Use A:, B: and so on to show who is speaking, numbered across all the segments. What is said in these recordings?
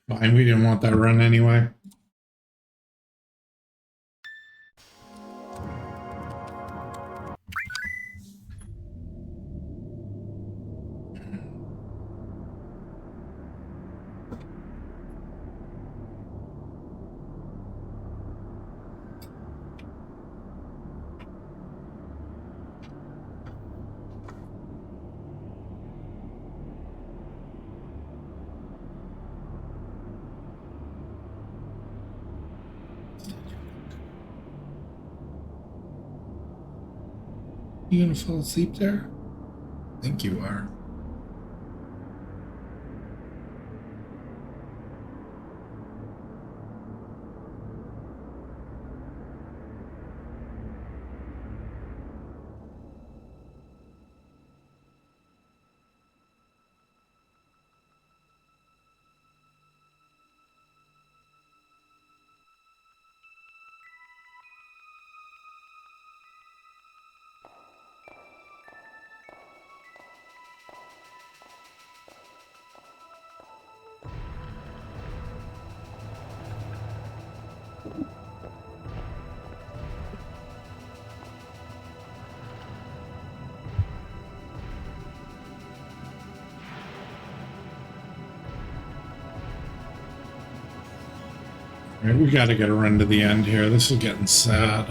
A: Fine, we didn't want that run anyway. You gonna fall asleep there? I think you are. All right, we gotta get a run to the end here. This is getting sad.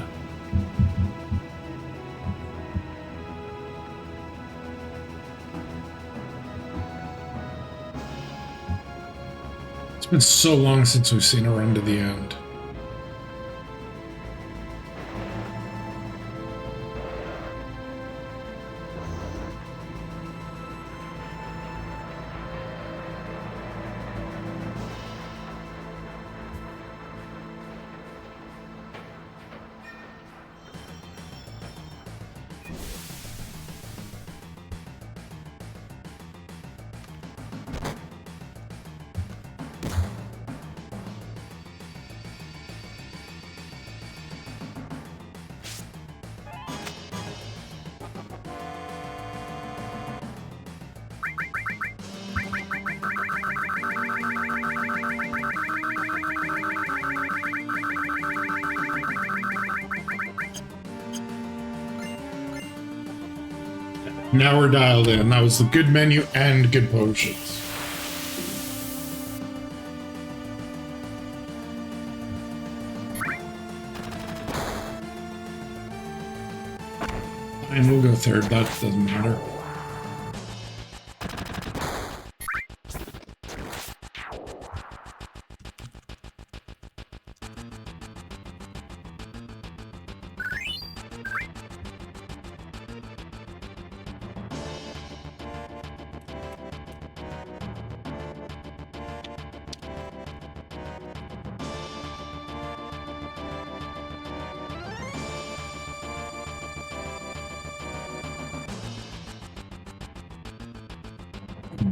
A: It's been so long since we've seen a run to the end. Now we're dialed in. That was the good menu and good potions. And we'll go third. That doesn't matter.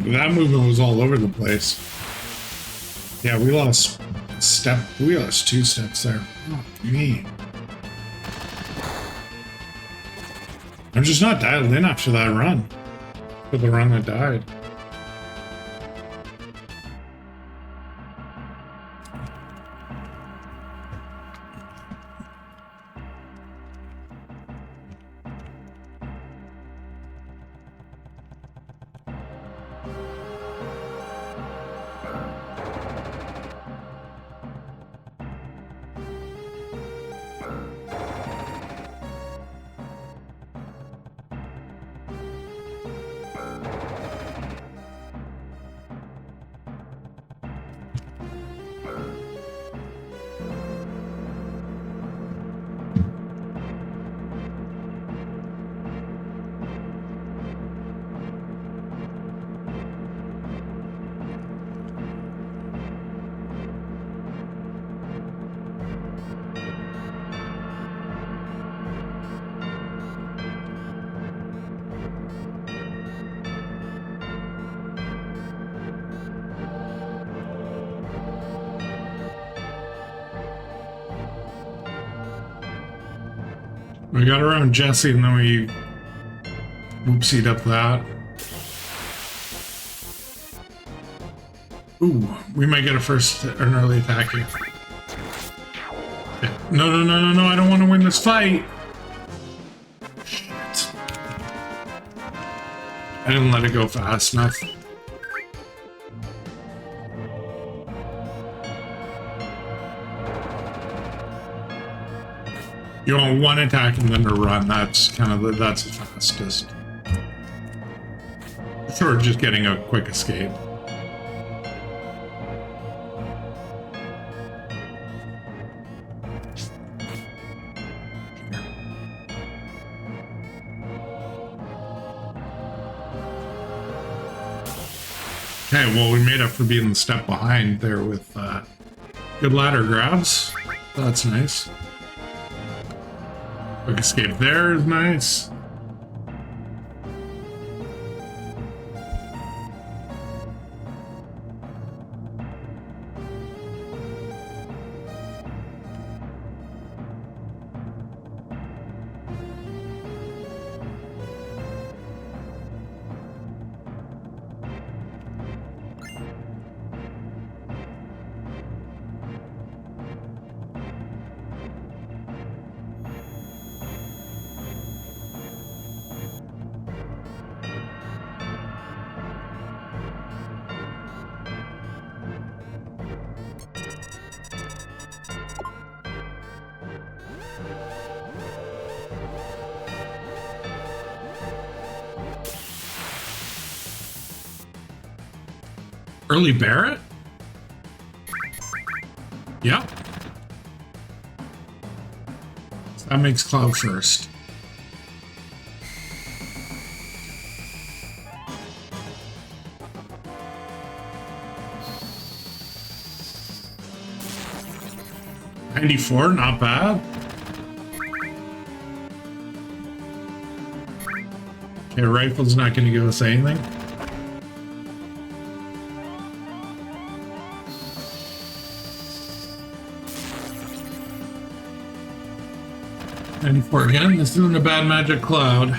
A: That movement was all over the place. Yeah, we lost two steps there. Oh, me. I'm just not dialed in after that run. For the run that died. We got around Jesse and then we whoopsied up that. Ooh, we might get an early attack here. Okay. No, no, no, no, no, I don't want to win this fight. Shit. I didn't let it go fast enough. You want one attack and then to run. That's kind of that's the fastest. Or just getting a quick escape. Okay, well, we made up for being the step behind there with good ladder grabs. That's nice. Quick escape there is nice. Early Barrett? Yep. So that makes Cloud first. $94, not bad. Okay, rifle's not going to give us anything. $94 again. This isn't a bad Magic Cloud.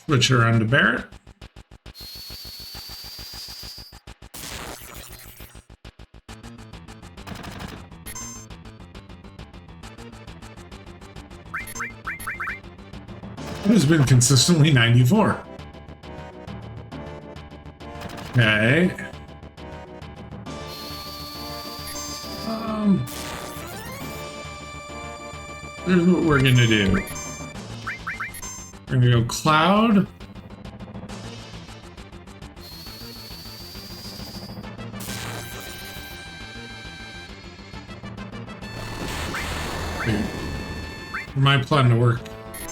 A: Switch around to Barrett. It has been consistently 94. Okay. Here's what we're gonna do. We're gonna go Cloud. Okay. For my plan to work,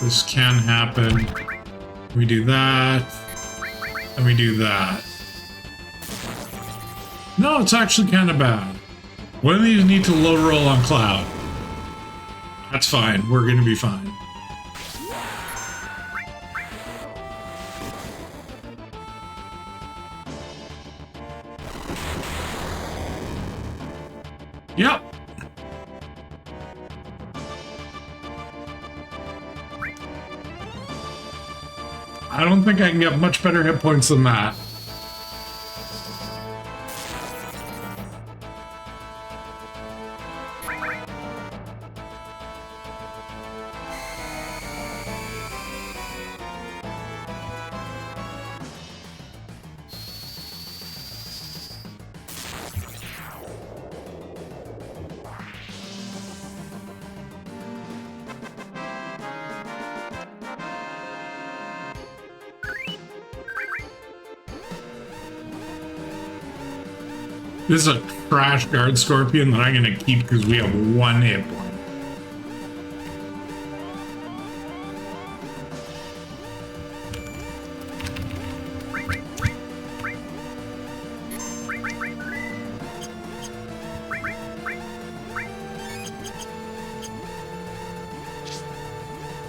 A: this can happen. We do that, and we do that. No, it's actually kind of bad. One of these need to low roll on Cloud. That's fine. We're going to be fine. Yep. I don't think I can get much better hit points than that. This is a trash guard scorpion that I'm going to keep because we have one hit point.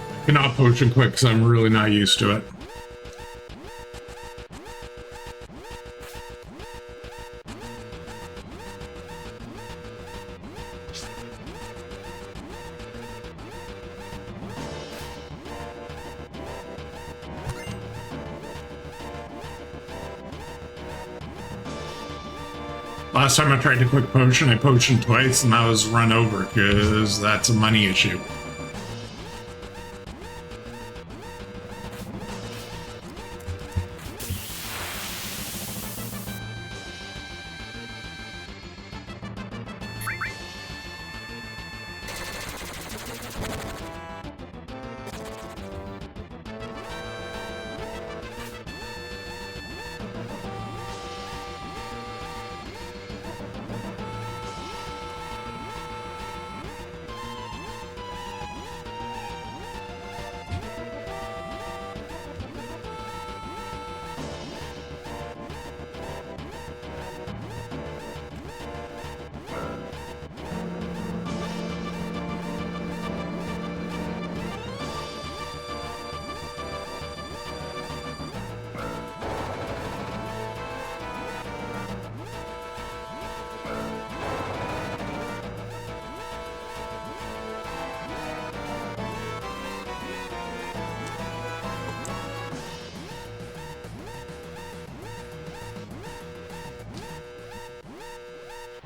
A: I cannot potion quick because I'm really not used to it. Last time I tried to quick potion, I potioned twice and I was run over because that's a money issue.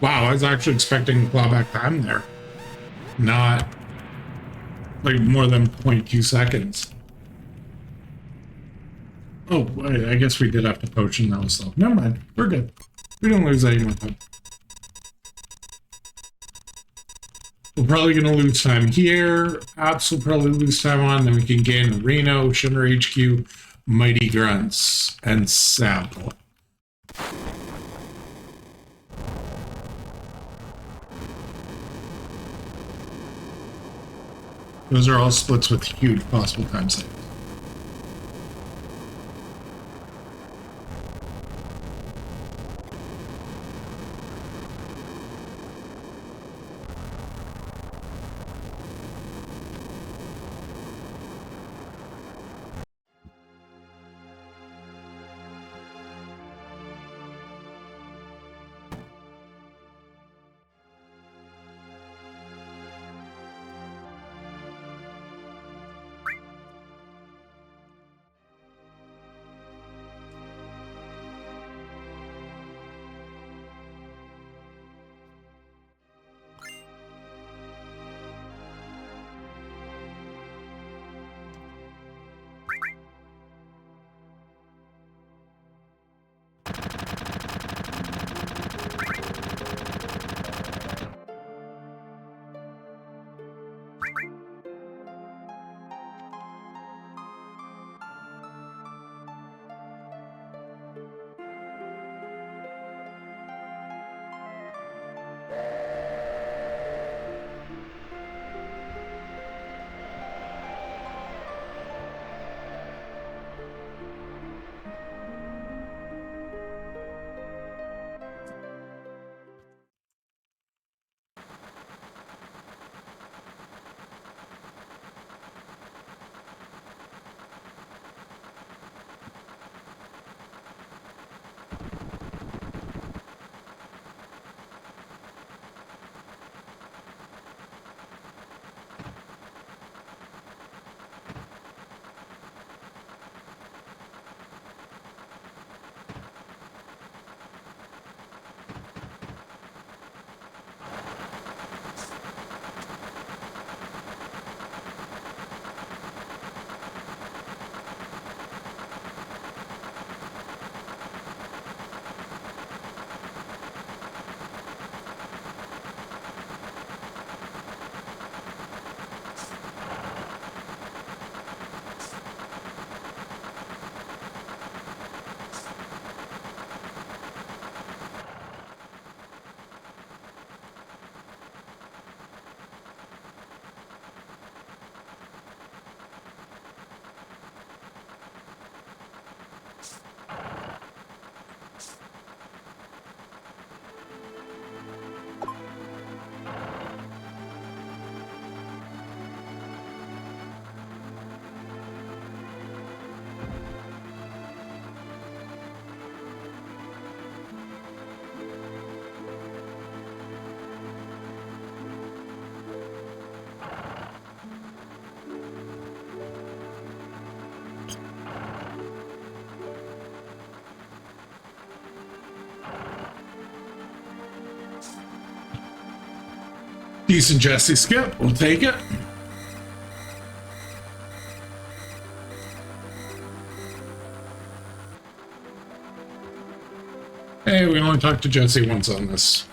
A: Wow, I was actually expecting clawback time there. Not like more than 0.2 seconds. Oh, wait, I guess we did have to potion those though. Never mind, we're good. We don't lose any more time. We're probably going to lose time here. Apps will probably lose time on. Then we can gain Reno, Shimmer HQ, Mighty Grunts, and Sample. Those are all splits with huge possible time savings. Decent Jesse skip. We'll take it. Hey, we only talked to Jesse once on this.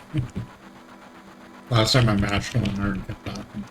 A: Last time I matched on her and kept talking.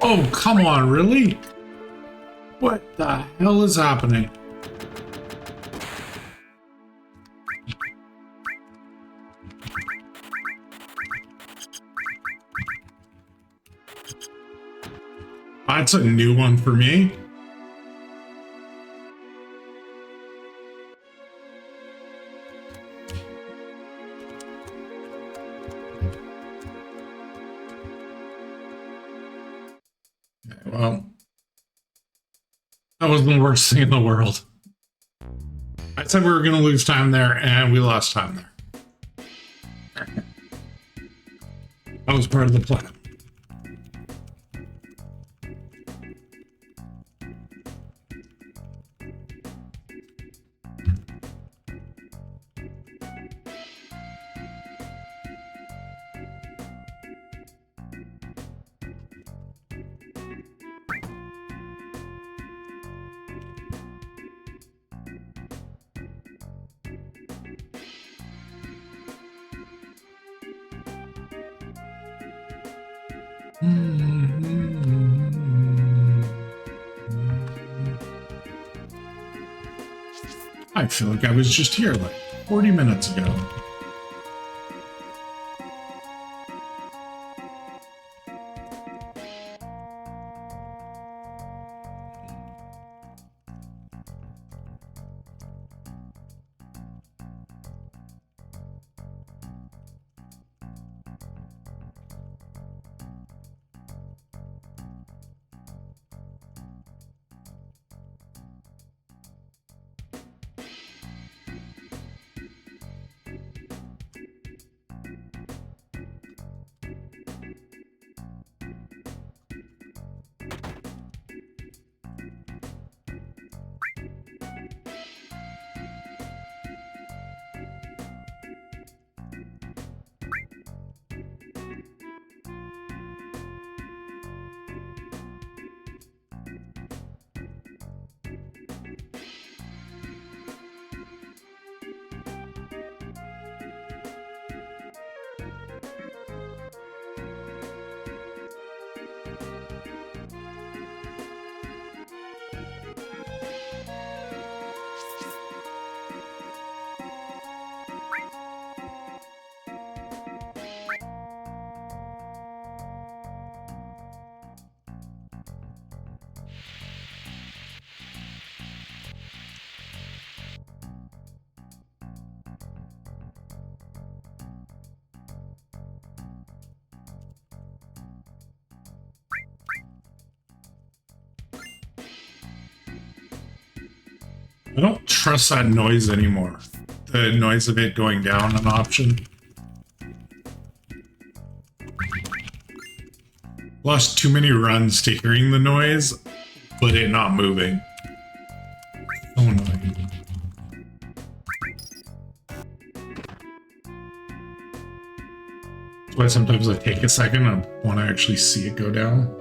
A: Oh, come on, really? What the hell is happening? That's a new one for me. Well, that wasn't the worst thing in the world. I said we were going to lose time there, and we lost time there. That was part of the plan. I feel like I was just here like 40 minutes ago. I don't trust that noise anymore. The noise of it going down an option. Lost too many runs to hearing the noise, but it not moving. So annoying. That's why sometimes I take a second and want to actually see it go down.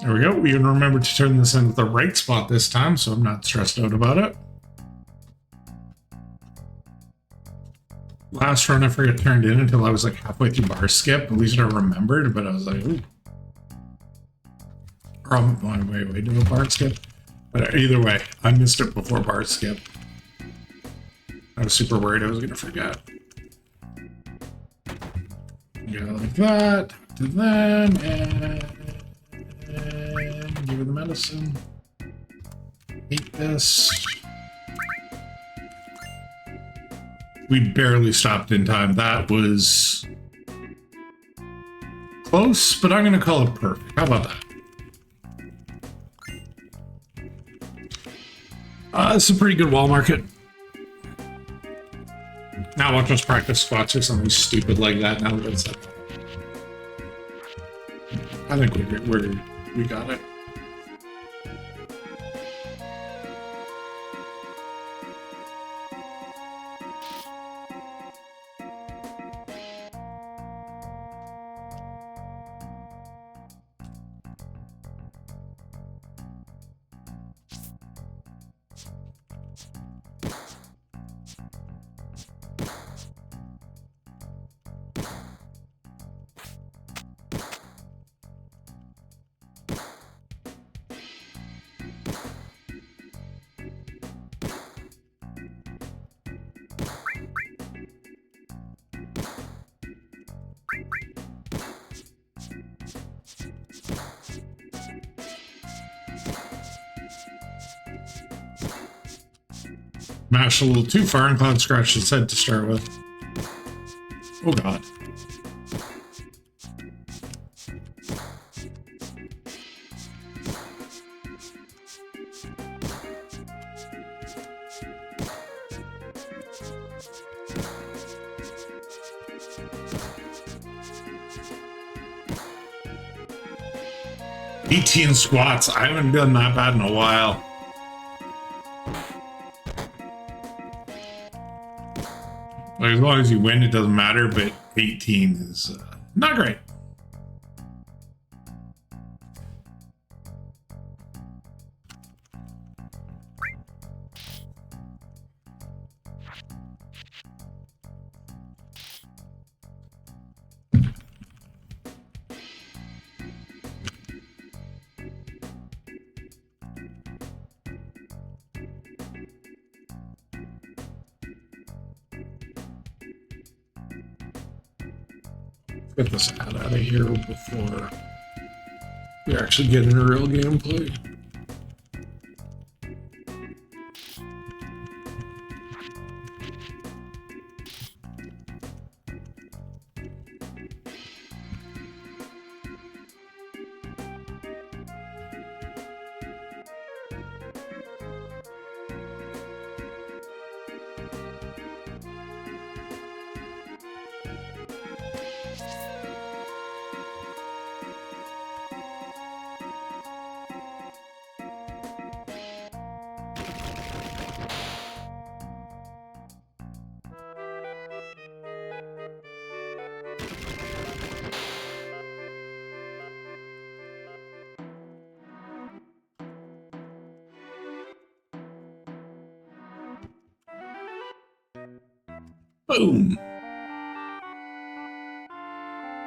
A: There we go. We even remembered to turn this into the right spot this time, so I'm not stressed out about it. Last run, I forget turned in until I was like halfway through bar skip. At least I remembered, but I was like, ooh. Or I'm on my way to a bar skip. But either way, I missed it before bar skip. I was super worried I was going to forget. Go like that, talk to them, and give her the medicine. Eat this. We barely stopped in time. That was close, but I'm going to call it perfect. How about that? It's a pretty good wall market. Now watch us practice squats or something stupid like that. Now that it's up. I think we got it. Mashed a little too far and Cloud scratched his head to start with. Oh god. $18 squats. I haven't done that bad in a while. Like, as long as you win, it doesn't matter, but 18 is not great. Get this out of here before we actually get into real gameplay. Boom.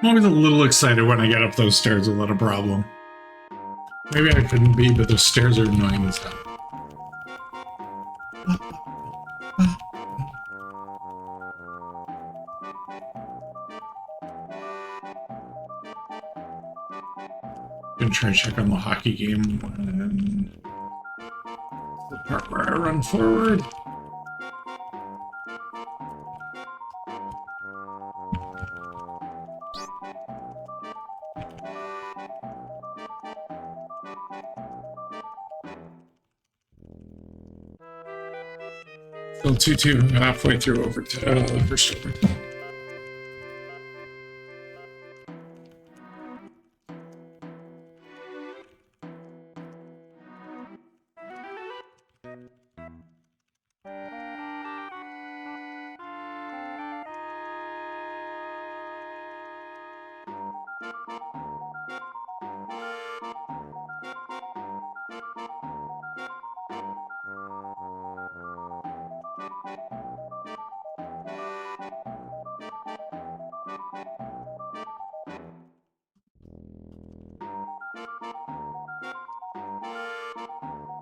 A: I'm always a little excited when I get up those stairs without a problem. Maybe I couldn't be, but those stairs are annoying as hell. Gonna try to check on the hockey game and the part where I run forward. Still 2-2, halfway through over to first overtime.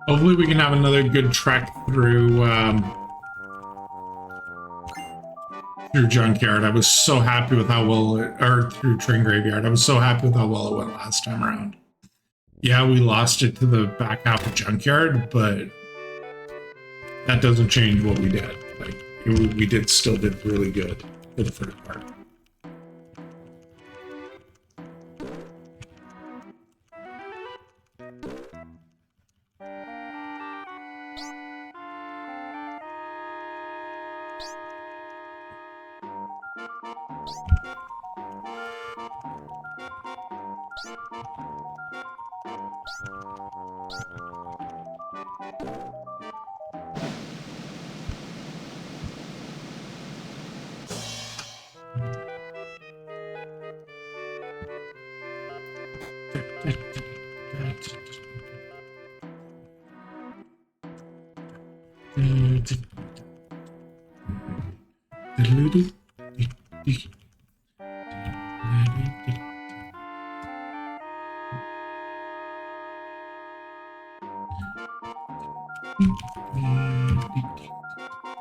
A: Hopefully we can have another good trek through through Junkyard. I was so happy with how well or through Train Graveyard. I was so happy with how well it went last time around. Yeah, we lost it to the back half of Junkyard, but that doesn't change what we did. Like we still did really good for the first part.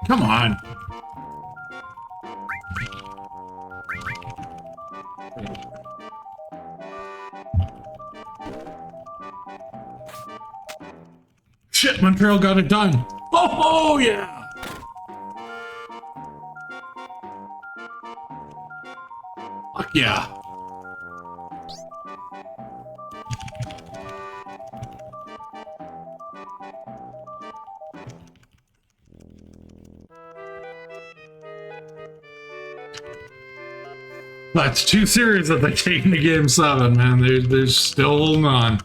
A: Come on. Shit, Montreal got it done. Oh yeah. Fuck yeah. That's 2 series that they take into Game 7, man. They're still holding on.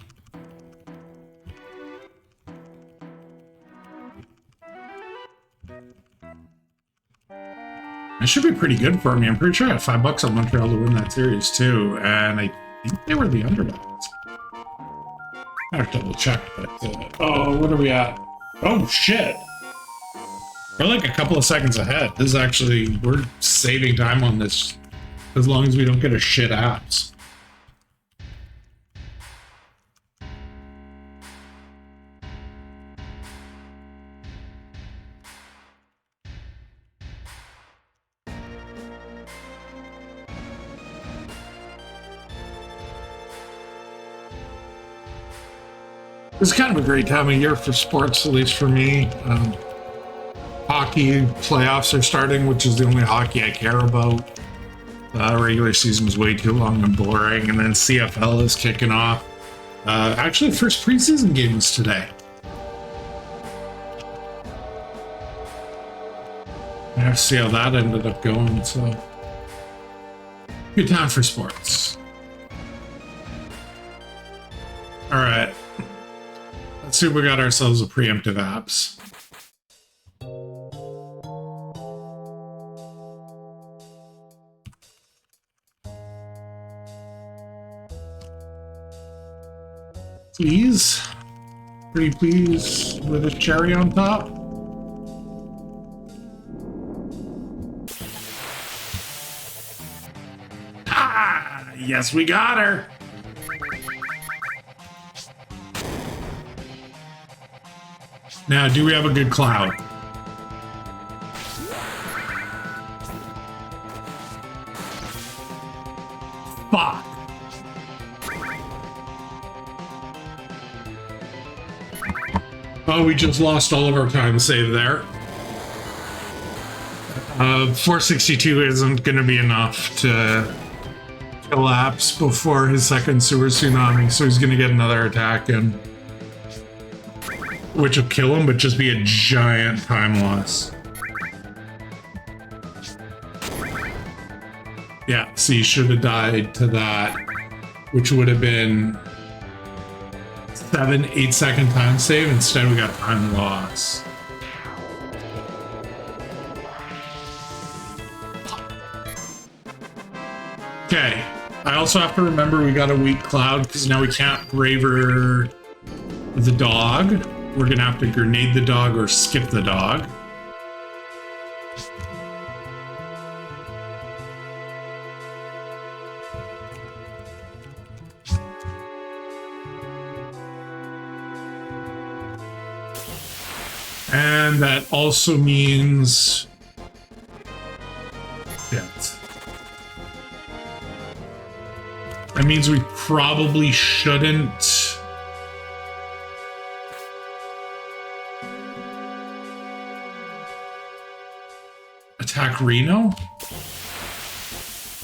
A: That should be pretty good for me. I'm pretty sure I had $5 on Montreal to win that series too, and I think they were the underdogs. I have to double check, but oh, what are we at? Oh shit! We're like a couple of seconds ahead. This is actually, we're saving time on this as long as we don't get a shit apps. It's kind of a great time of year for sports, at least for me. Hockey playoffs are starting, which is the only hockey I care about. Regular season was way too long and boring, and then CFL is kicking off. Actually, first preseason game was today. I have to see how that ended up going, so good time for sports. All right. Let's see if we got ourselves a preemptive apps. Please. Pretty please with a cherry on top. Ah, yes, we got her. Now, do we have a good cloud? Oh, we just lost all of our time save there. 462 isn't going to be enough to collapse before his second sewer tsunami, so he's going to get another attack in. Which will kill him, but just be a giant time loss. Yeah, so he should have died to that, which would have been 7-8 second time save. Instead, we got time loss. Okay, I also have to remember we got a weak cloud because now we can't braver the dog. We're gonna have to grenade the dog or skip the dog. And that also means... yeah. That means we probably shouldn't... attack Reno?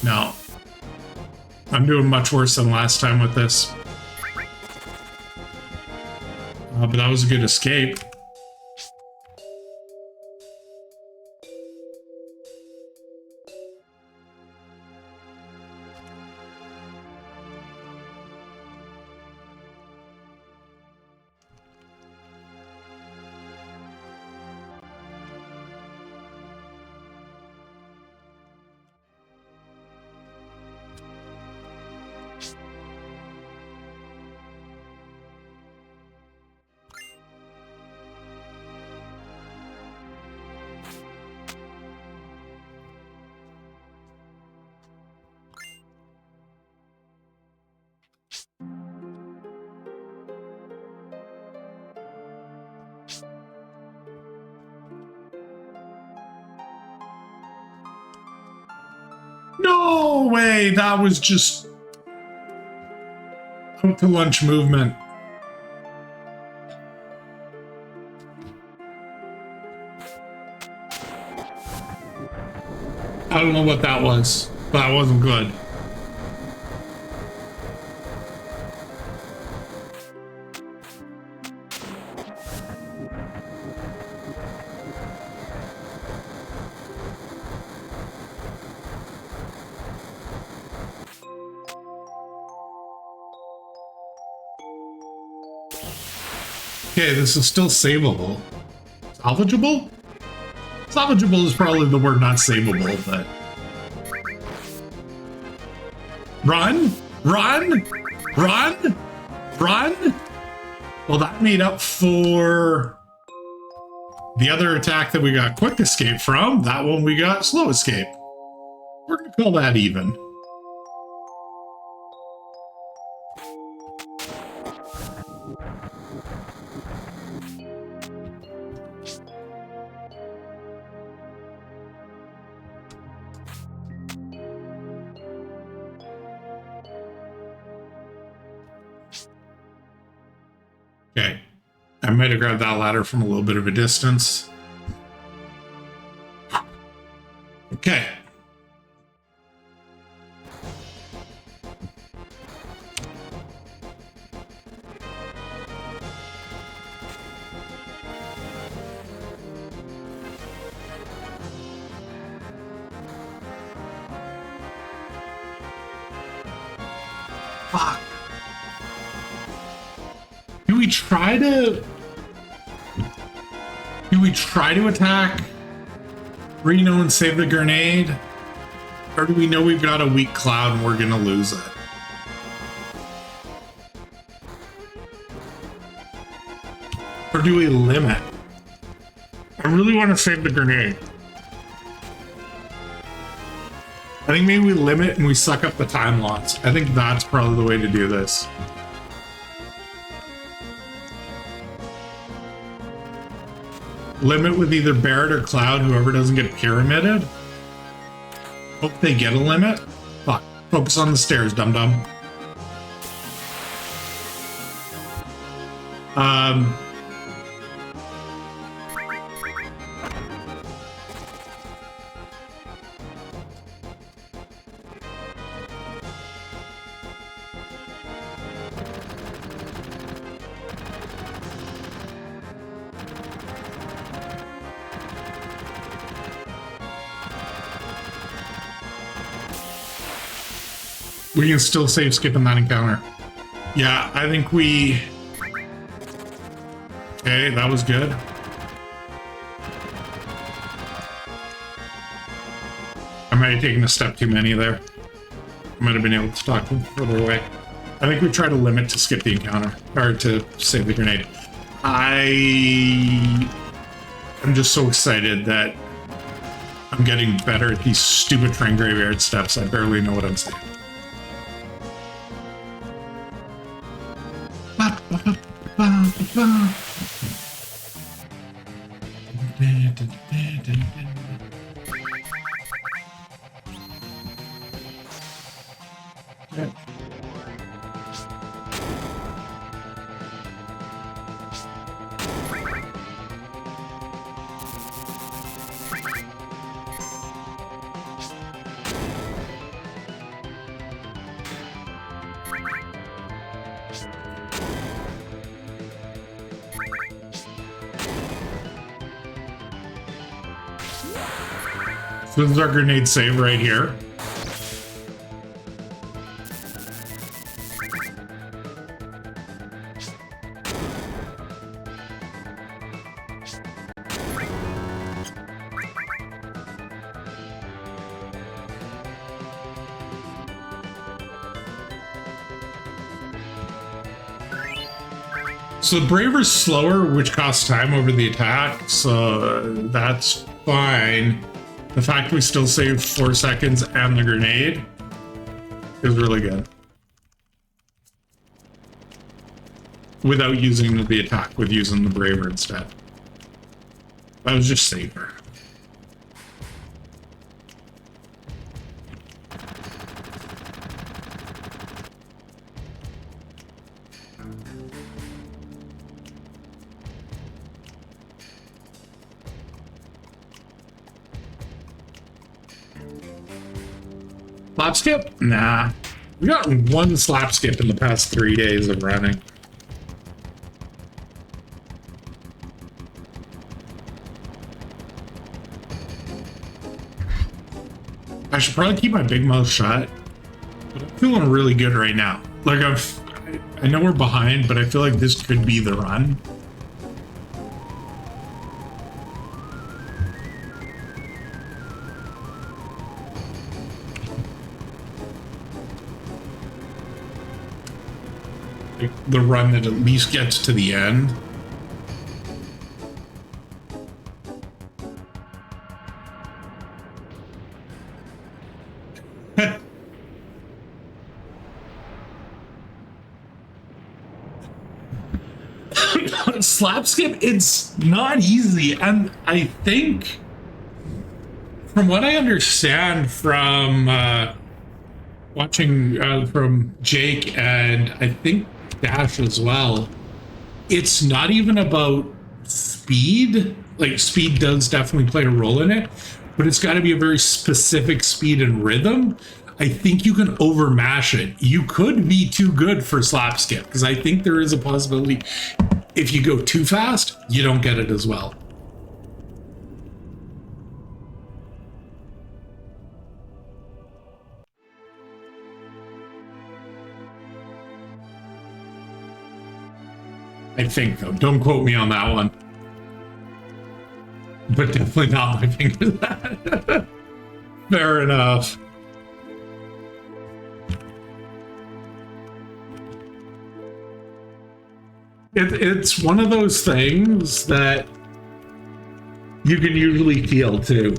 A: No. I'm doing much worse than last time with this. But that was a good escape. No way! That was just out to lunch movement. I don't know what that was, but that wasn't good. Okay, this is still savable. Salvageable? Salvageable is probably the word, not savable, but... Run! Run! Run! Run! Well, that made up for the other attack that we got quick escape from. That one we got slow escape. We're gonna call that even. Okay, I might have grabbed that ladder from a little bit of a distance. Okay. Fuck. Do we try to attack Reno and save the grenade? Or do we know we've got a weak cloud and we're gonna lose it? Or do we limit? I really want to save the grenade. I think maybe we limit and we suck up the time loss. I think that's probably the way to do this. Limit with either Barrett or Cloud, whoever doesn't get pyramided. Hope they get a limit. Fuck. Focus on the stairs, dum-dum. We can still save skipping that encounter. Yeah, I think we... Okay, that was good. I might have taken a step too many there. I might have been able to talk them further away. I think we try to limit to skip the encounter, or to save the grenade. I'm just so excited that I'm getting better at these stupid train graveyard steps. I barely know what I'm saying. Yeah. So this is our grenade save right here. So the Braver's slower, which costs time over the attack, so that's fine. The fact we still saved 4 seconds and the grenade is really good. Without using the attack, with using the Braver instead. That was just safer. Slap skip? Nah. We got one slap skip in the past 3 days of running. I should probably keep my big mouth shut, but I'm feeling really good right now. Like I know we're behind, but I feel like this could be the run. The run that at least gets to the end. Slap skip, it's not easy, and I think from what I understand from watching from Jake and I think Dash as well, it's not even about speed. Like, speed does definitely play a role in it, but it's got to be a very specific speed and rhythm. I think you can overmash it. You could be too good for slap skip, because I think there is a possibility if you go too fast, you don't get it as well. I think, though. Don't quote me on that one. But definitely not my finger. Fair enough. It's one of those things that you can usually feel, too.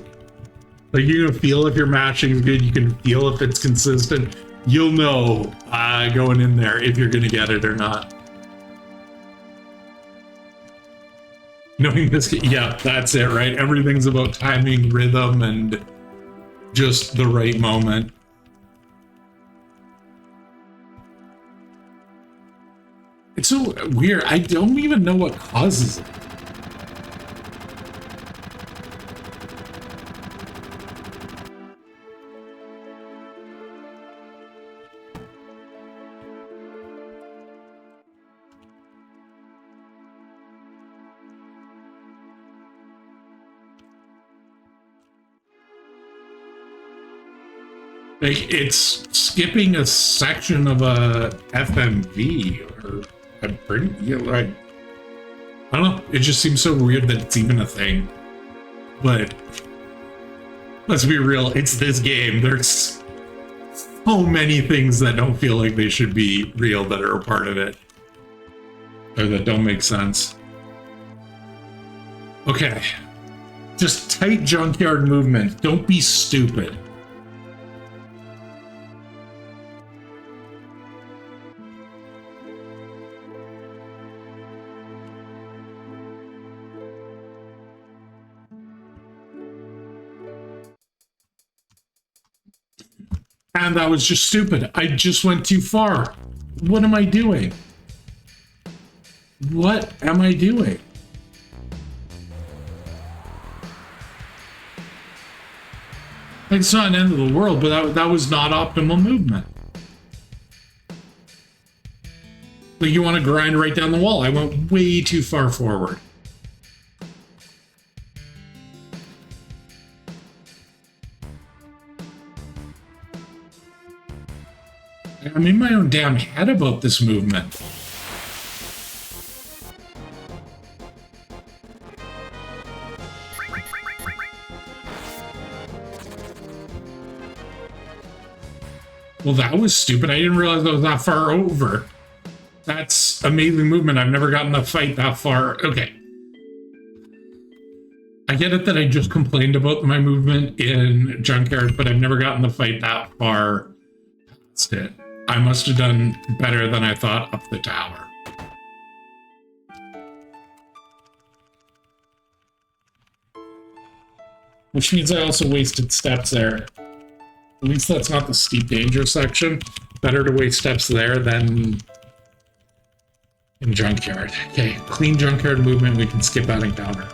A: Like, you can feel if your matching is good. You can feel if it's consistent. You'll know going in there if you're going to get it or not. Knowing this, yeah, that's it, right? Everything's about timing, rhythm, and just the right moment. It's so weird. I don't even know what causes it. Like, it's skipping a section of a FMV, or I'm pretty, you know, like, I don't know, it just seems so weird that it's even a thing. But let's be real, it's this game. There's so many things that don't feel like they should be real that are a part of it, or that don't make sense. Okay, just tight junkyard movement. Don't be stupid. And that was just stupid. I just went too far. What am I doing? What am I doing? It's not an end of the world, but that was not optimal movement. Like, you want to grind right down the wall. I went way too far forward. I'm in my own damn head about this movement. Well, that was stupid. I didn't realize I was that far over. That's amazing movement. I've never gotten a fight that far. Okay. I get it that I just complained about my movement in Junkyard, but I've never gotten the fight that far past it. I must have done better than I thought up the tower. Which means I also wasted steps there. At least that's not the steep danger section. Better to waste steps there than in Junkyard. Okay, clean Junkyard movement, we can skip out encounter.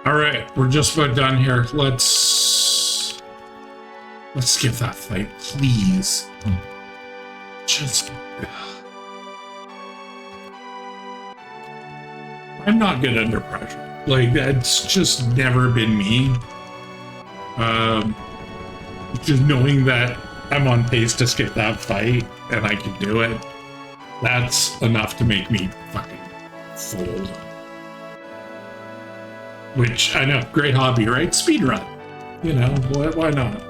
A: All right, we're just about done here. Let's Let's skip that fight, please. Just... I'm not good under pressure. Like, that's just never been me. Just knowing that I'm on pace to skip that fight and I can do it, that's enough to make me fucking fold. Which, I know, great hobby, right? Speedrun. You know, why not?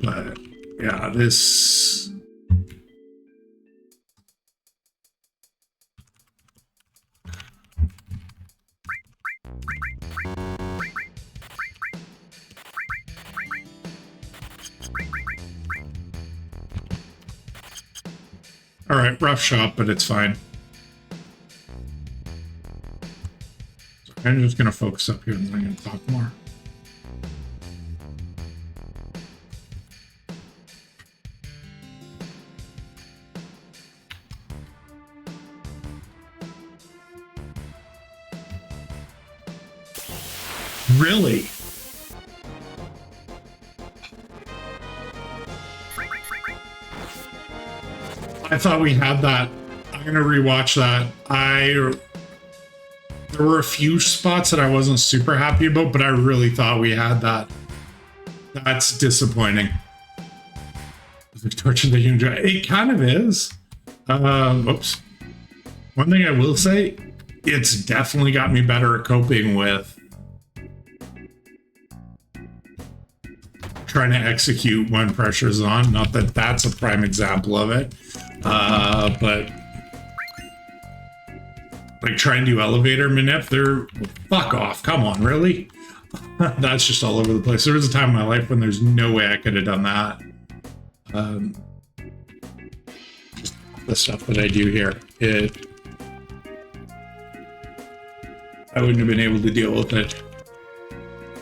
A: But, yeah, this... All right, rough shot, but it's fine. So I'm just gonna focus up here and then I'm gonna talk more. Really? I thought we had that. I'm gonna rewatch that. There were a few spots that I wasn't super happy about, but I really thought we had that. That's disappointing. The torture that you enjoy. It kind of is. Oops. One thing I will say, it's definitely got me better at coping with trying to execute when pressure's on. Not that that's a prime example of it. But like trying to do elevator manip, they're fuck off. Come on, really? That's just all over the place. There was a time in my life when there's no way I could have done that. Just the stuff that I do here, I wouldn't have been able to deal with it.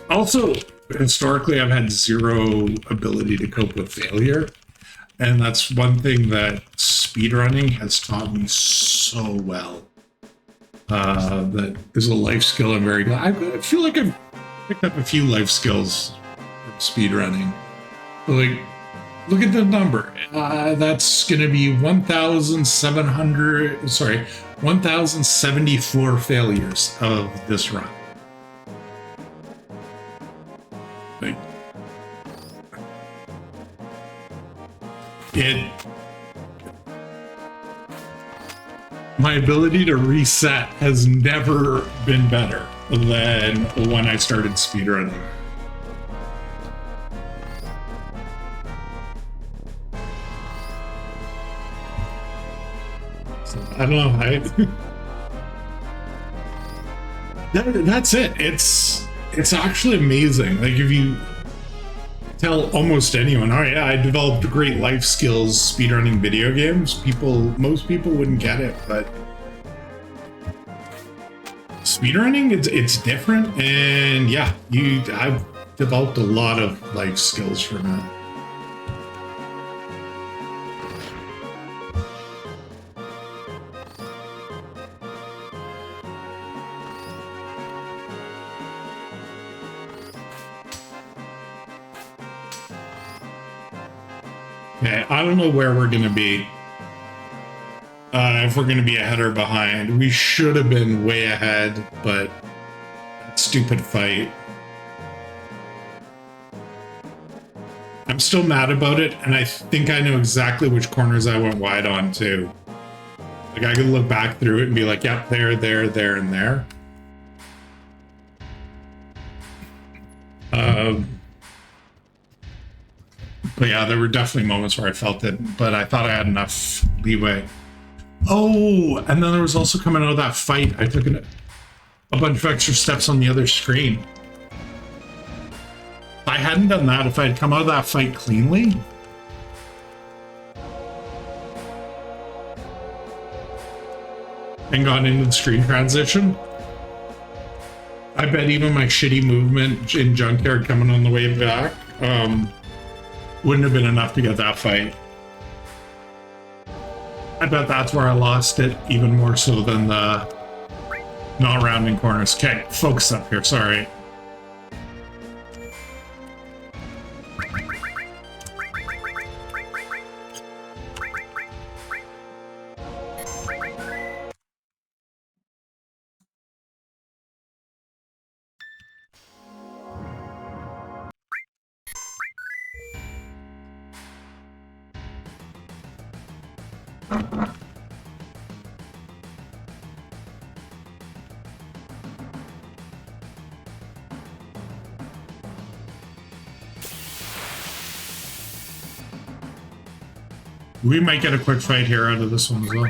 A: Also, historically, I've had zero ability to cope with failure. And that's one thing that speedrunning has taught me so well. That is a life skill I'm very glad. I feel like I've picked up a few life skills from speedrunning. Like, look at the number. That's going to be 1,074 failures of this run. Like, my ability to reset has never been better than when I started speedrunning. So, I don't know. That's it. It's actually amazing. Like, if you tell almost anyone, oh yeah, I developed great life skills speedrunning video games, most people wouldn't get it, but speedrunning, it's different, and yeah, I've developed a lot of life skills from it. Okay, I don't know where we're going to be. If we're going to be ahead or behind. We should have been way ahead, but that stupid fight. I'm still mad about it, and I think I know exactly which corners I went wide on, too. Like, I could look back through it and be like, yep, there, and there. But yeah, there were definitely moments where I felt it, but I thought I had enough leeway. Oh, and then there was also coming out of that fight, I took a bunch of extra steps on the other screen. If I hadn't done that, if I had come out of that fight cleanly, and gone into the screen transition, I bet even my shitty movement in Junkyard coming on the way back, wouldn't have been enough to get that fight. I bet that's where I lost it, even more so than the Not rounding corners. Okay, focus up here, sorry. We might get a quick fight here out of this one as well.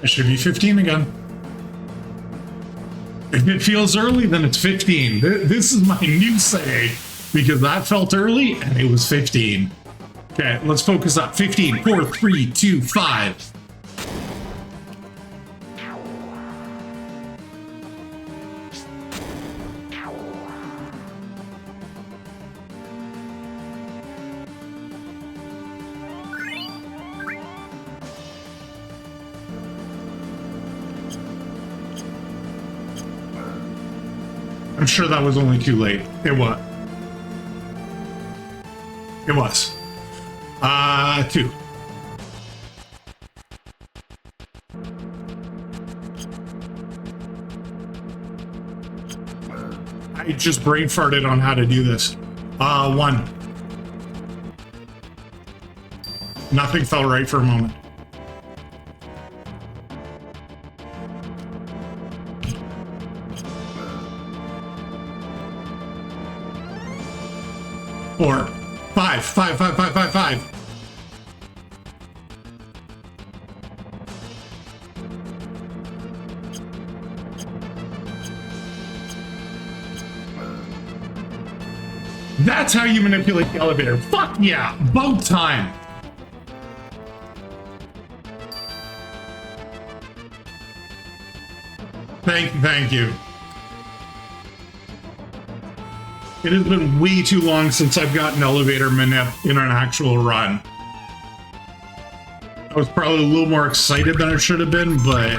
A: It should be 15 again. If it feels early, then it's 15. This is my new say, because that felt early and it was 15. Okay, let's focus up. 15, 4, 3, 2, 5. I'm sure that was only too late. It was. It was. 2. I just brain farted on how to do this. 1. Nothing felt right for a moment. Four, 5, 5, 5, 5, 5, 5. That's how you manipulate the elevator. Fuck yeah, about time. Thank you. It has been way too long since I've gotten elevator manip in an actual run. I was probably a little more excited than I should have been, but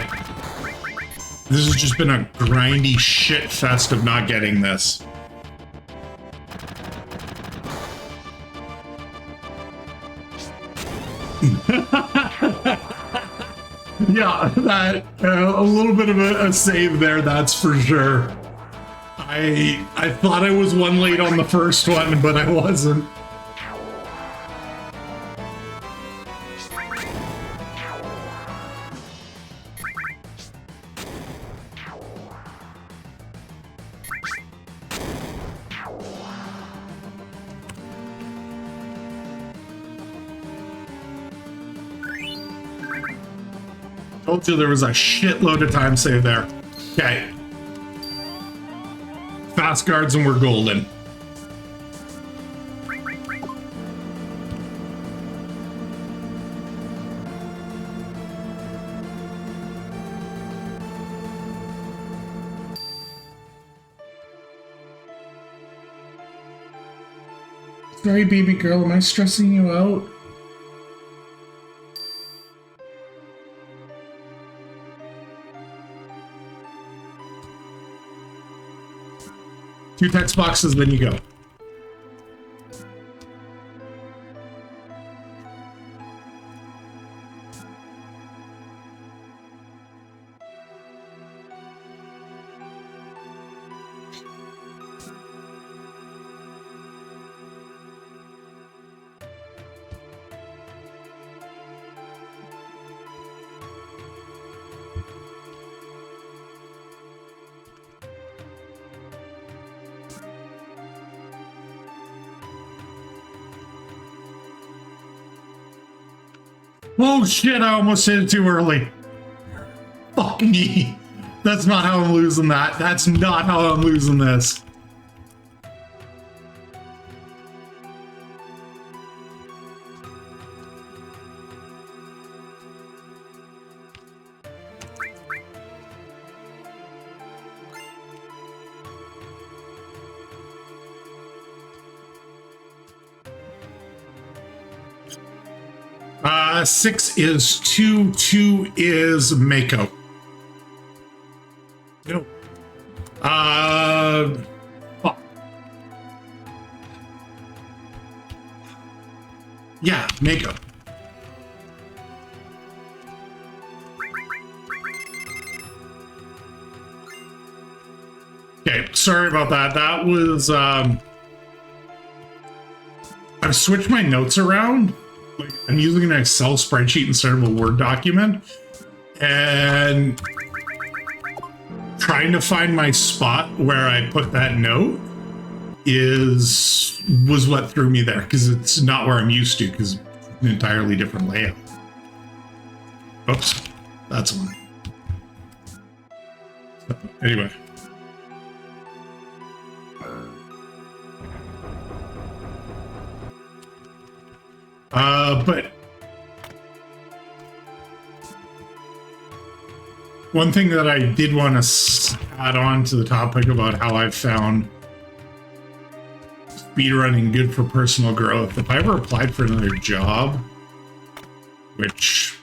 A: this has just been a grindy shit fest of not getting this. Yeah, that a little bit of a save there, that's for sure. I thought I was one late on the first one, but I wasn't. Told you there was a shitload of time save there. Okay. Fast guards and we're golden. Sorry, baby girl, am I stressing you out? Two text boxes, then you go. Oh shit, I almost hit it too early. Fuck me. That's not how I'm losing that. That's not how I'm losing this. Six is 2, 2 is Mako. No. Oh. Yeah, Mako. Okay, sorry about that. That was, I've switched my notes around. Like, I'm using an Excel spreadsheet instead of a Word document, and trying to find my spot where I put that note was what threw me there, because it's not where I'm used to, because it's an entirely different layout. Oops, that's one. So, anyway. But one thing that I did want to add on to the topic about how I've found speedrunning good for personal growth. If I ever applied for another job, which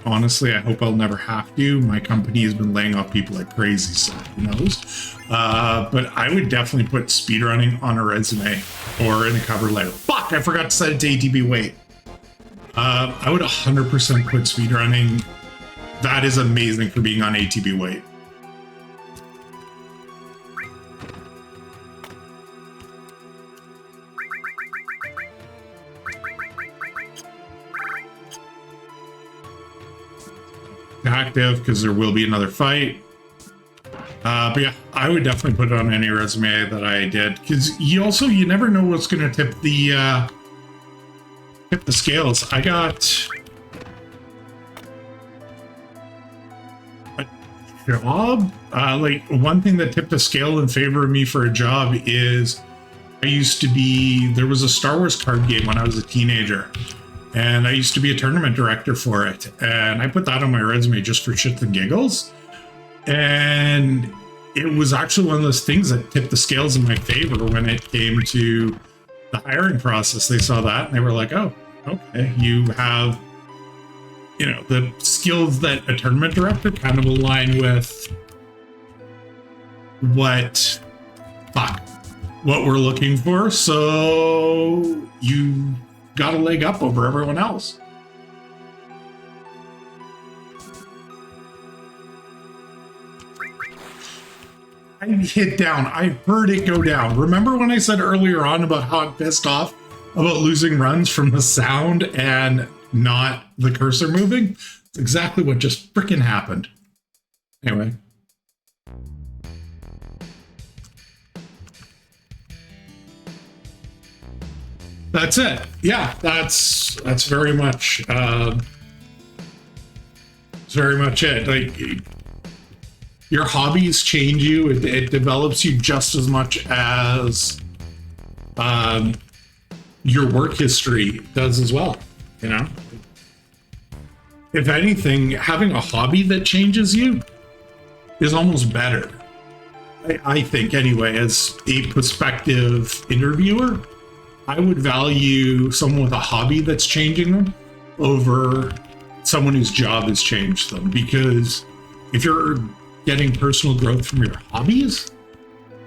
A: honestly I hope I'll never have to, my company has been laying off people like crazy, so who knows. But I would definitely put speedrunning on a resume or in a cover letter. Fuck, I forgot to set it to ATB weight. I would 100% put speedrunning. That is amazing for being on ATB weight. Active, because there will be another fight. But yeah, I would definitely put it on any resume that I did, because you never know what's going to tip the scales. I got a job. Like, one thing that tipped a scale in favor of me for a job is there was a Star Wars card game when I was a teenager, and I used to be a tournament director for it, and I put that on my resume just for shits and giggles. And it was actually one of those things that tipped the scales in my favor when it came to the hiring process. They saw that and they were like, oh, okay, you have, the skills that a tournament director kind of align with what we're looking for. So you got a leg up over everyone else. I hit down. I heard it go down. Remember when I said earlier on about how I'm pissed off about losing runs from the sound and not the cursor moving? It's exactly what just freaking happened. Anyway. That's it. Yeah, that's very much it. Like, your hobbies change you. It develops you just as much as your work history does as well. If anything, having a hobby that changes you is almost better. I think, anyway, as a prospective interviewer, I would value someone with a hobby that's changing them over someone whose job has changed them. Because if you're getting personal growth from your hobbies,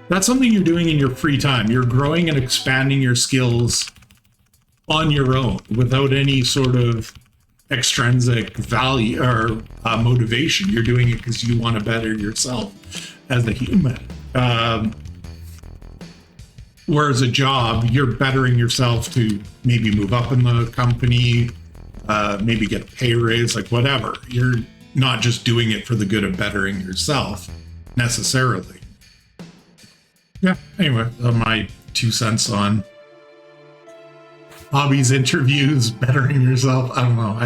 A: that's something you're doing in your free time. You're growing and expanding your skills on your own without any sort of extrinsic value or motivation. You're doing it because you want to better yourself as a human. Whereas a job, you're bettering yourself to maybe move up in the company, maybe get a pay raise, like whatever. You're not just doing it for the good of bettering yourself necessarily. Yeah, anyway, my 2 cents on hobbies, interviews, bettering yourself. I don't know.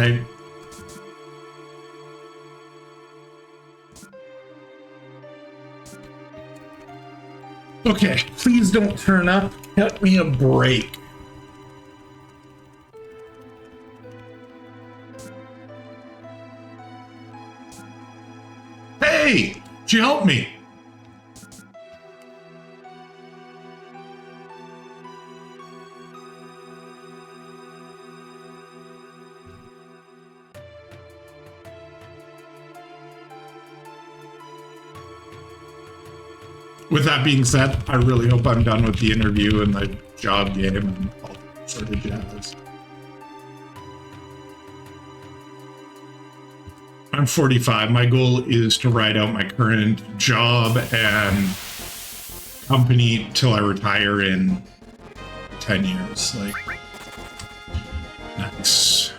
A: Okay, please don't turn up. Cut me a break. Hey, she helped me. With that being said, I really hope I'm done with the interview and the job game and all that sort of jazz. I'm 45. My goal is to ride out my current job and company till I retire in 10 years. Like, nice.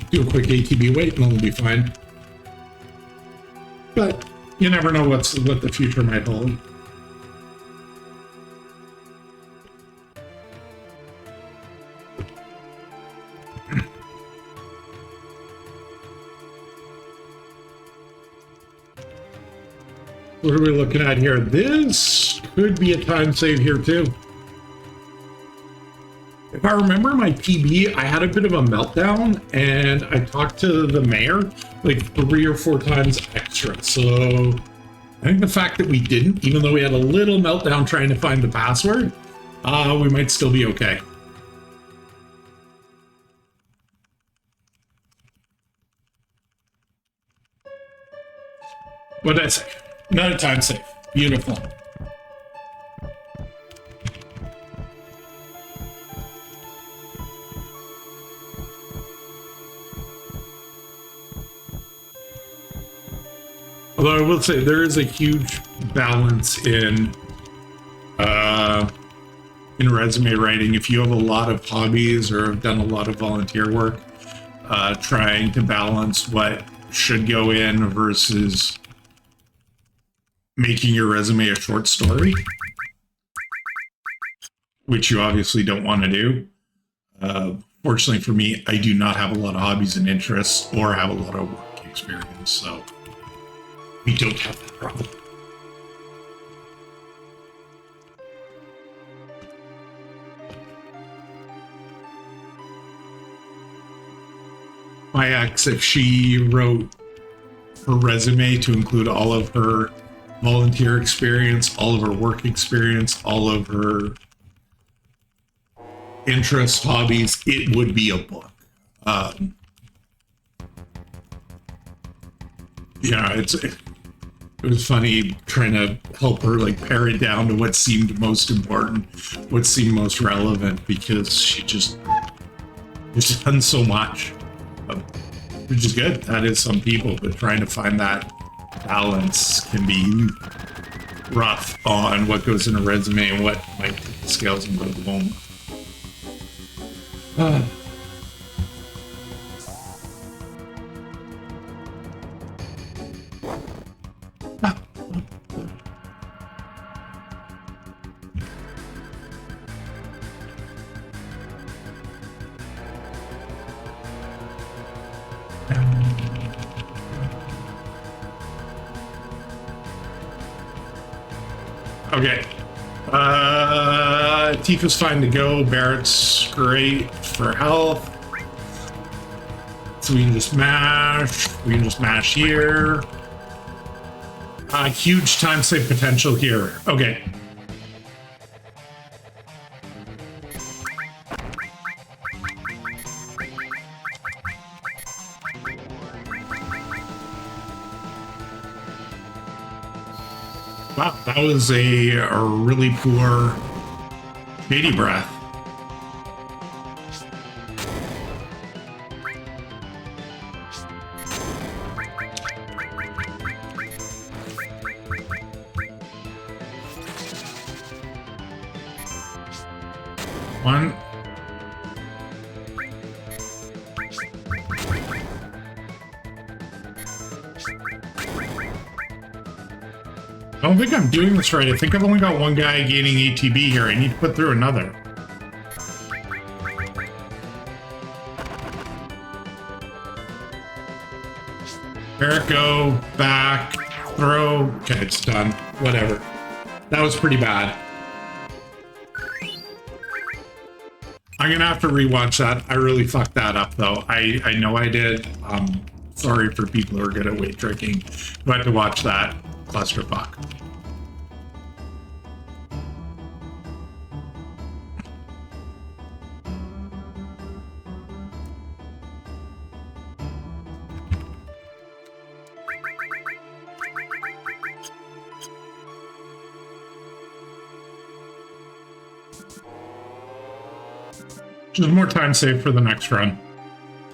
A: Do a quick ATB wait and then we'll be fine. But you never know what the future might hold. What are we looking at here? This could be a time save here too. If I remember my PB, I had a bit of a meltdown and I talked to the mayor like 3 or 4 times extra. So I think the fact that we didn't, even though we had a little meltdown trying to find the password, we might still be okay. What did I say? Another time save. Beautiful. Although I will say there is a huge balance in resume writing. If you have a lot of hobbies or have done a lot of volunteer work, trying to balance what should go in versus making your resume a short story, which you obviously don't want to do. Fortunately for me, I do not have a lot of hobbies and interests or have a lot of work experience, so we don't have that problem. My ex, if she wrote her resume to include all of her volunteer experience, all of her work experience, all of her interests, hobbies, it would be a book. Yeah, it was funny trying to help her like pare it down to what seemed most important, what seemed most relevant, because she's done so much, which is good. That is some people, but trying to find that balance can be rough on what goes in a resume and what might tip the scales and go to home. Okay. Tifa's fine to go. Barrett's great for health. So we can just mash. We can just mash here. Huge time save potential here. Okay. Wow, that was a really poor shady breath. One. I don't think I'm doing this right. I think I've only got one guy gaining ATB here. I need to put through another. Barrett, go back. Throw. Okay, it's done. Whatever. That was pretty bad. I'm gonna have to rewatch that. I really fucked that up, though. I know I did. Sorry for people who are good at weight tricking, who had to watch that clusterfuck. Just more time saved for the next run.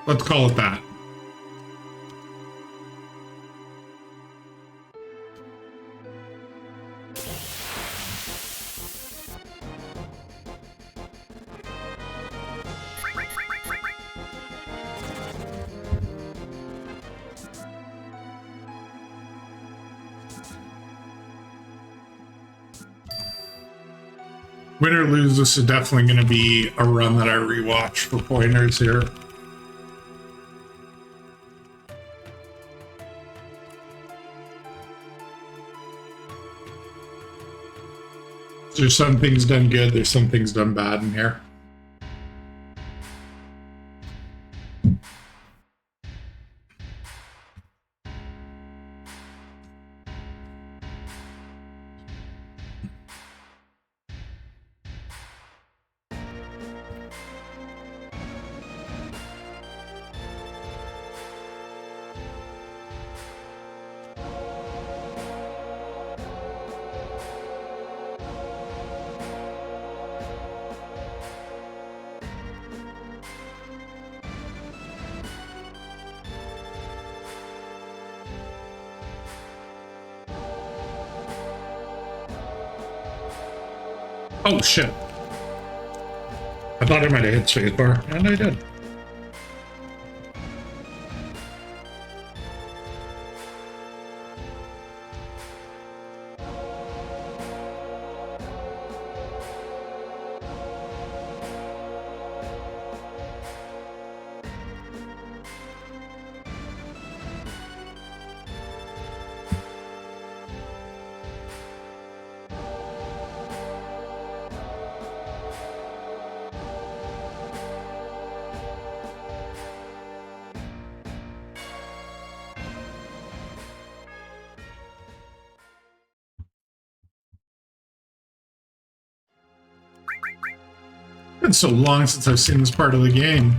A: Let's call it that. Win or lose, this is definitely going to be a run that I rewatch for pointers here. There's some things done good, there's some things done bad in here. Oh shit. I thought I might have hit spacebar, and I did. It's been so long since I've seen this part of the game.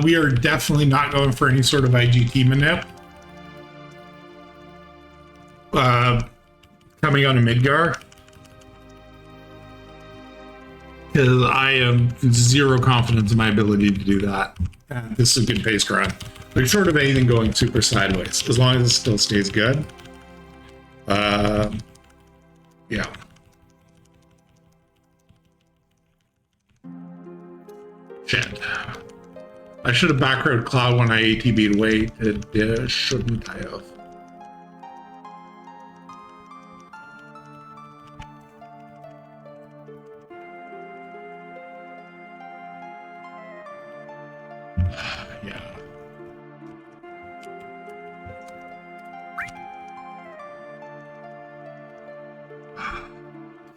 A: We are definitely not going for any sort of IGT manip. Coming on a Midgar. Because I have zero confidence in my ability to do that. This is a good pace run. But short of anything going super sideways, as long as it still stays good. Yeah. Shit. I should have backroad Cloud when I ATB'd weight. Shouldn't I have? Yeah.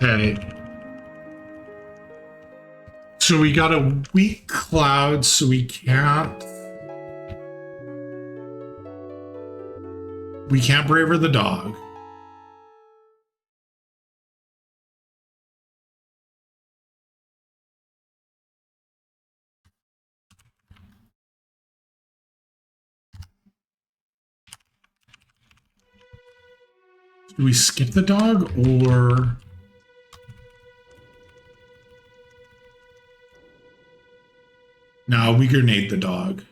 A: Hey. So we got a weak Cloud, so we can't braver the dog. Do we skip the dog or? No, we grenade the dog.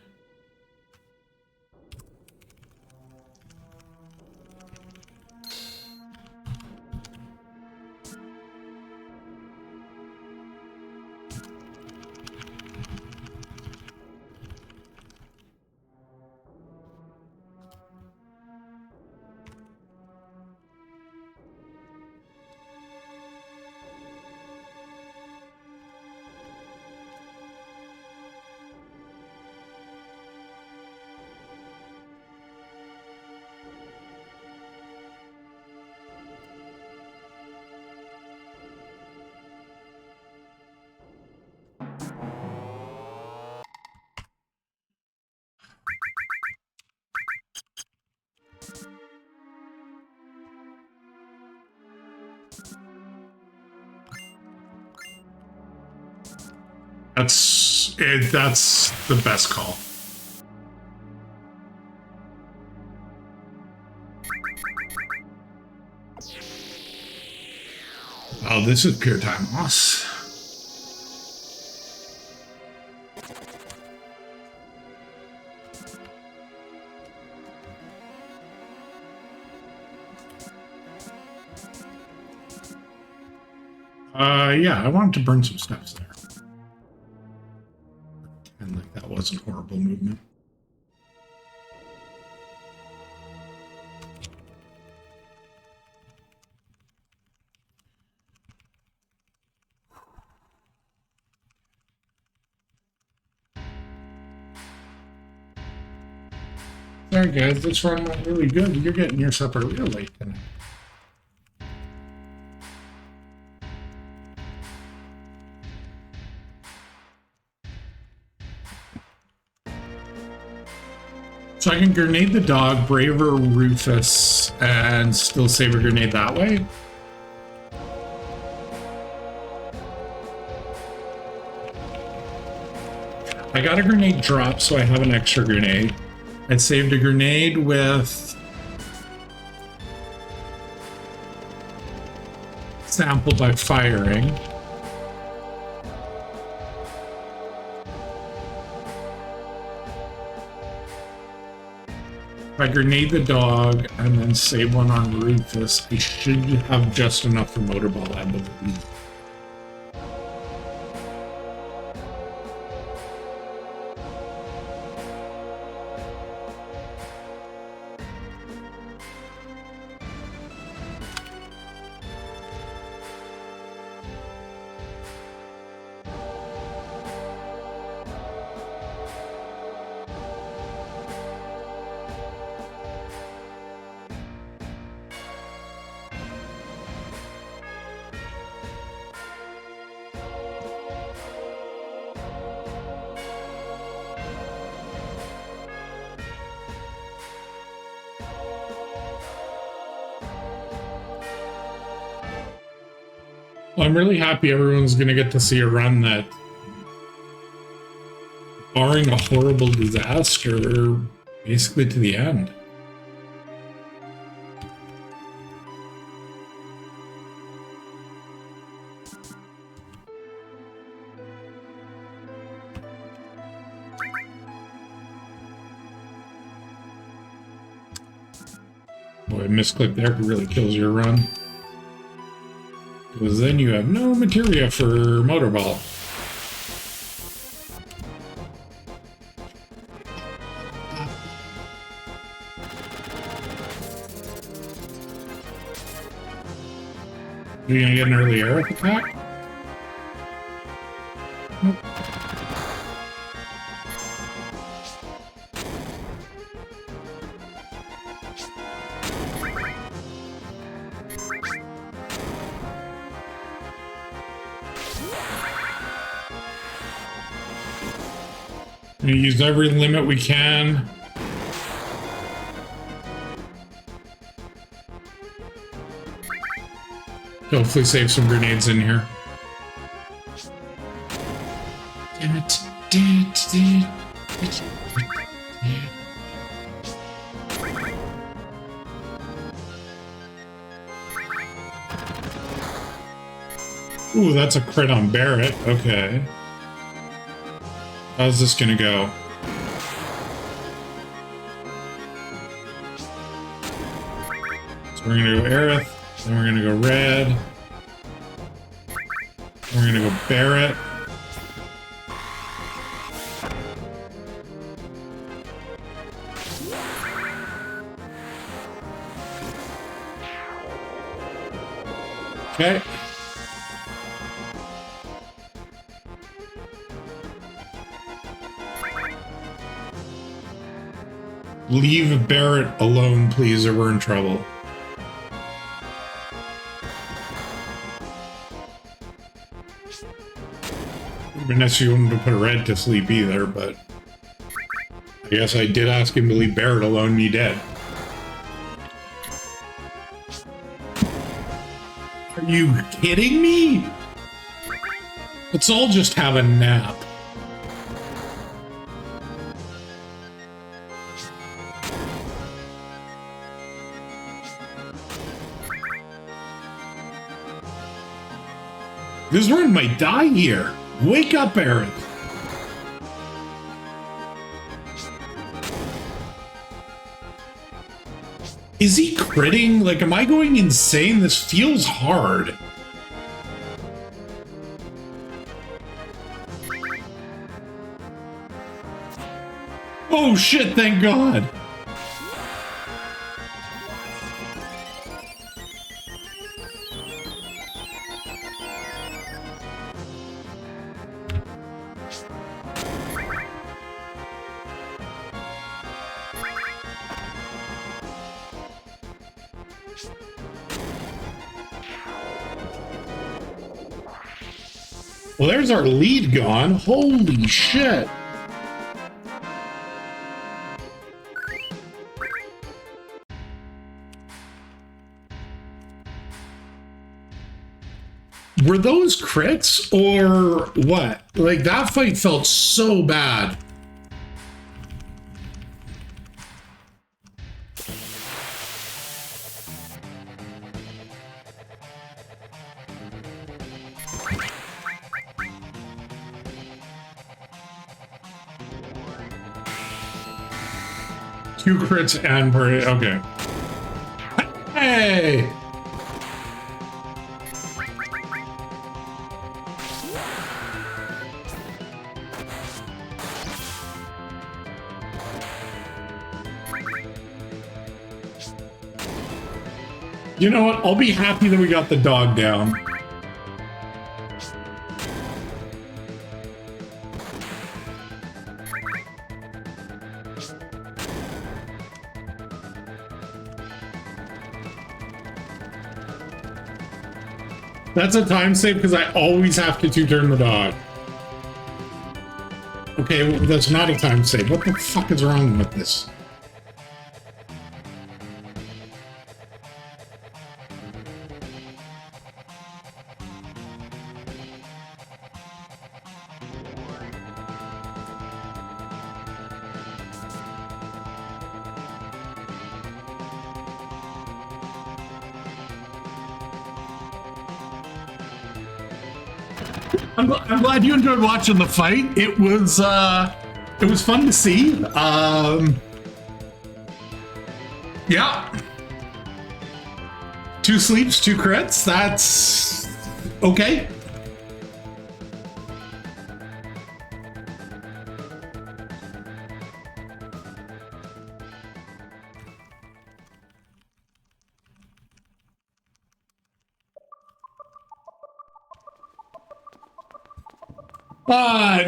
A: That's it. That's the best call. Oh, this is pure time loss. Yeah, I wanted to burn some steps there. And like that wasn't horrible movement. There, guys, this run went really good. You're getting your supper real late tonight. So I can grenade the dog, Braver Rufus, and still save a grenade that way? I got a grenade drop, so I have an extra grenade. I saved a grenade with sample by firing. If I grenade the dog and then save one on Rufus, I should have just enough for Motorball, I believe. Well, I'm really happy everyone's going to get to see a run that, barring a horrible disaster, basically to the end. Boy, a misclick there really kills your run. Because then you have no materia for Motorball. Are you gonna get an early Aerith attack? Nope. We use every limit we can. Hopefully save some grenades in here. Damn it. Ooh, that's a crit on Barrett. Okay. How's this gonna go? So we're gonna go Aerith, then we're gonna go Red, we're gonna go Barrett. Okay. Leave Barrett alone, please, or we're in trouble. Wouldn't be nice if you wanted to put Red to sleep either, but I guess I did ask him to leave Barrett alone and he did. Are you kidding me? Let's all just have a nap. This run might die here. Wake up, Eric. Is he critting? Like, am I going insane? This feels hard. Oh shit, thank God. Well, there's our lead gone. Holy shit. Were those crits or what? Like, that fight felt so bad. Two crits and per, okay. Hey! You know what? I'll be happy that we got the dog down. That's a time save because I always have to two-turn the dog. Okay, well, that's not a time save. What the fuck is wrong with this? I'm glad you enjoyed watching the fight. It was fun to see. Yeah. 2 sleeps, 2 crits. That's okay.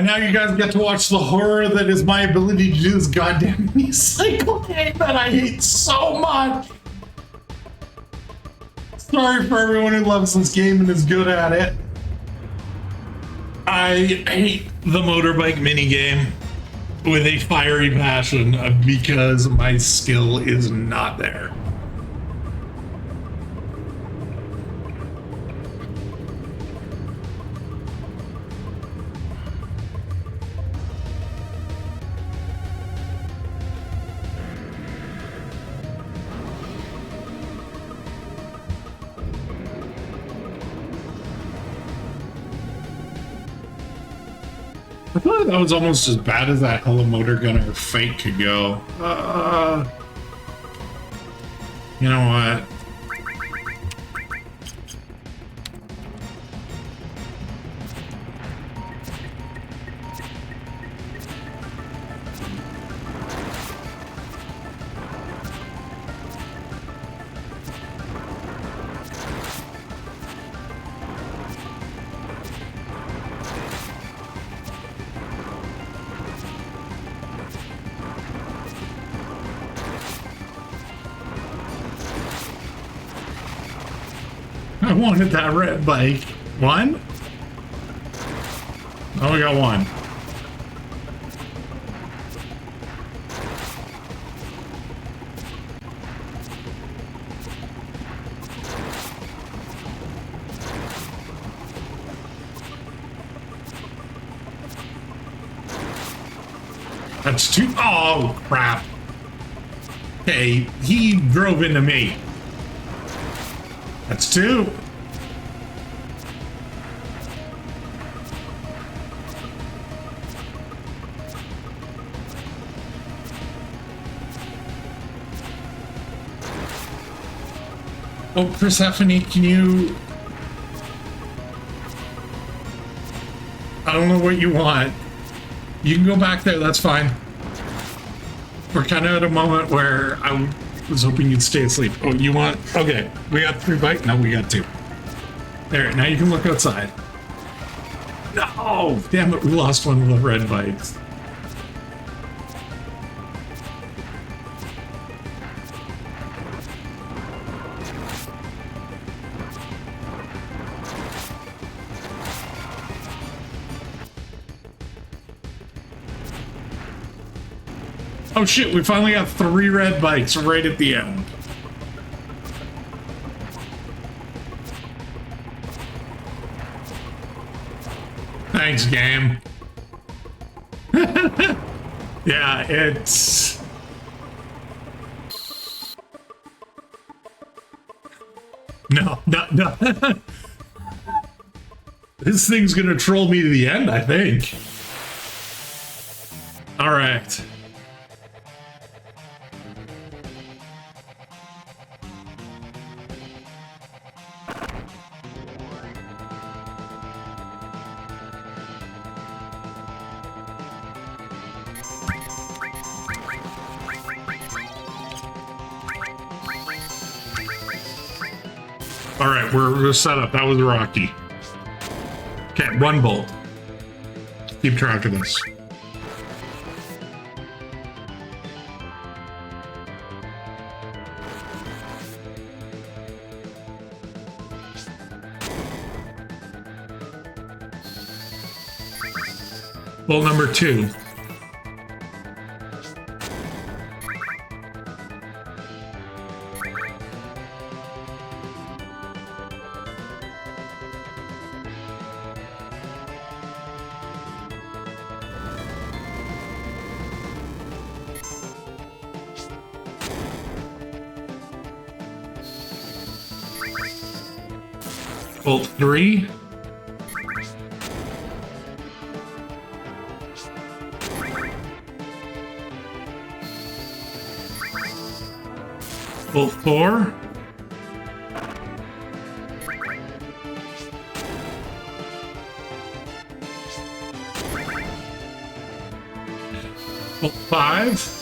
A: Now you guys get to watch the horror that is my ability to do this goddamn cycle game that I hate so much. Sorry for everyone who loves this game and is good at it. I hate the motorbike minigame with a fiery passion because my skill is not there. I feel like that was almost as bad as that Hello Motor Gunner fight could go. You know what? I wanted that red bike. One? Oh, we got one. That's two. Oh, crap. Okay, he drove into me. That's two. Oh, Persephone, can you... I don't know what you want. You can go back there, that's fine. We're kind of at a moment where I was hoping you'd stay asleep. Oh, you want... Okay, we got 3 bites? No, we got 2. There, now you can look outside. No! Damn it, we lost one of the red bites. Oh shit, we finally got 3 red bites right at the end. Thanks, game. Yeah, it's... No. This thing's gonna troll me to the end, I think. All right. All right, we're set up. That was rocky. Okay, 1 bolt. Keep track of this. Bolt number 2. Bolt 3. Bolt 4. Bolt 5.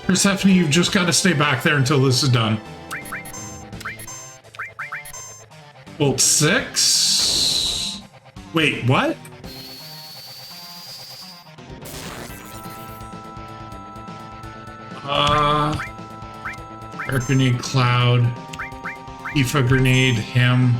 A: Persephone, you've just got to stay back there until this is done. Bolt 6. Wait, what? Air grenade, cloud, Aoife grenade, him.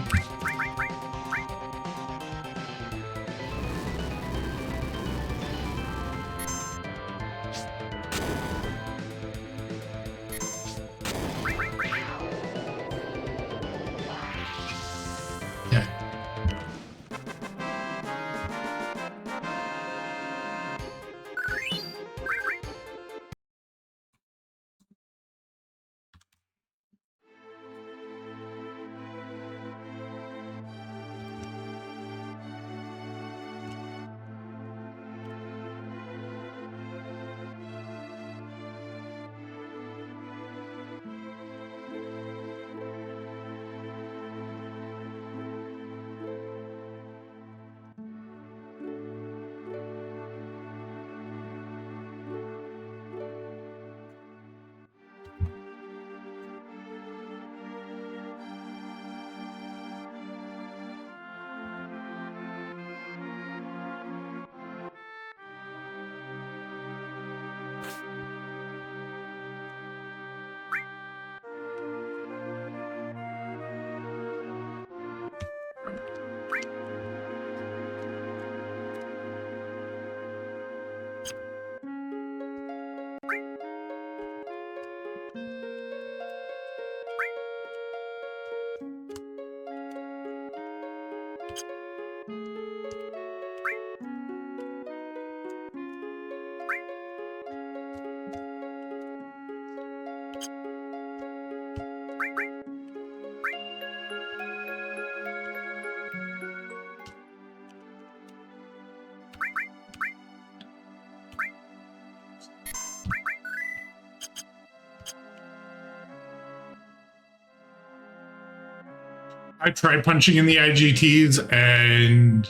A: I tried punching in the IGTs and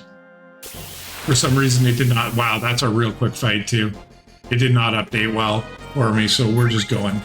A: for some reason it did not. Wow, that's a real quick fight too. It did not update well for me, so we're just going.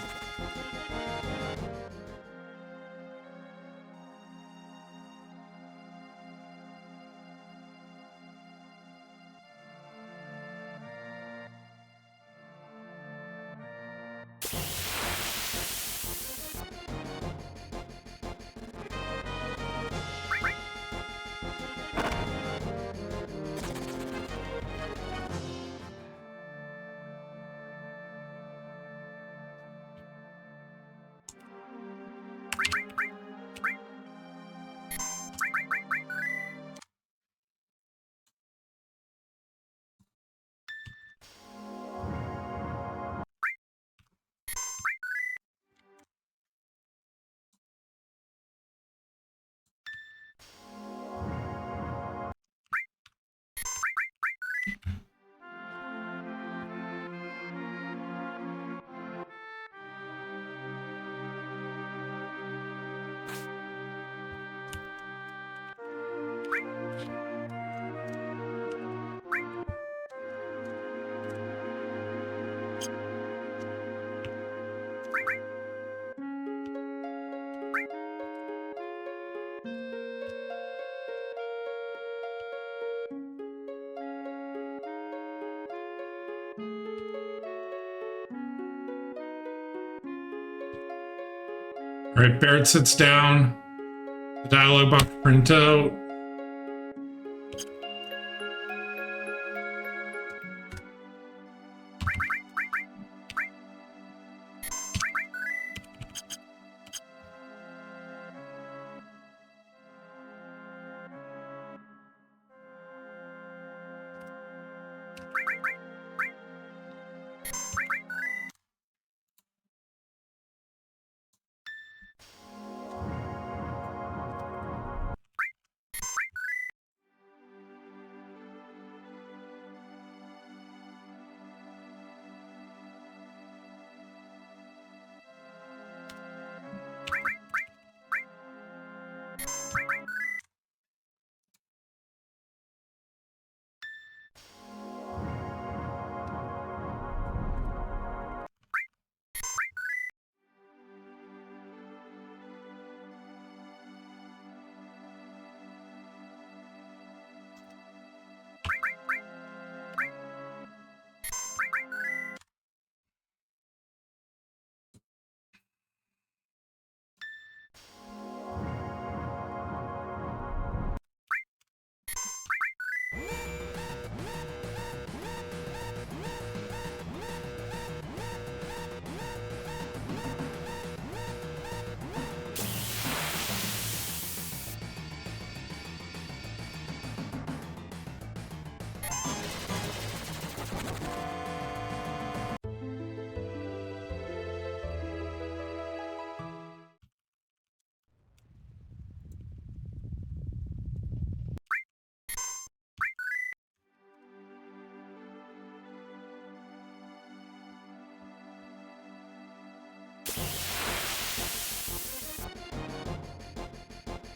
A: All right, Barrett sits down. The dialogue box printout.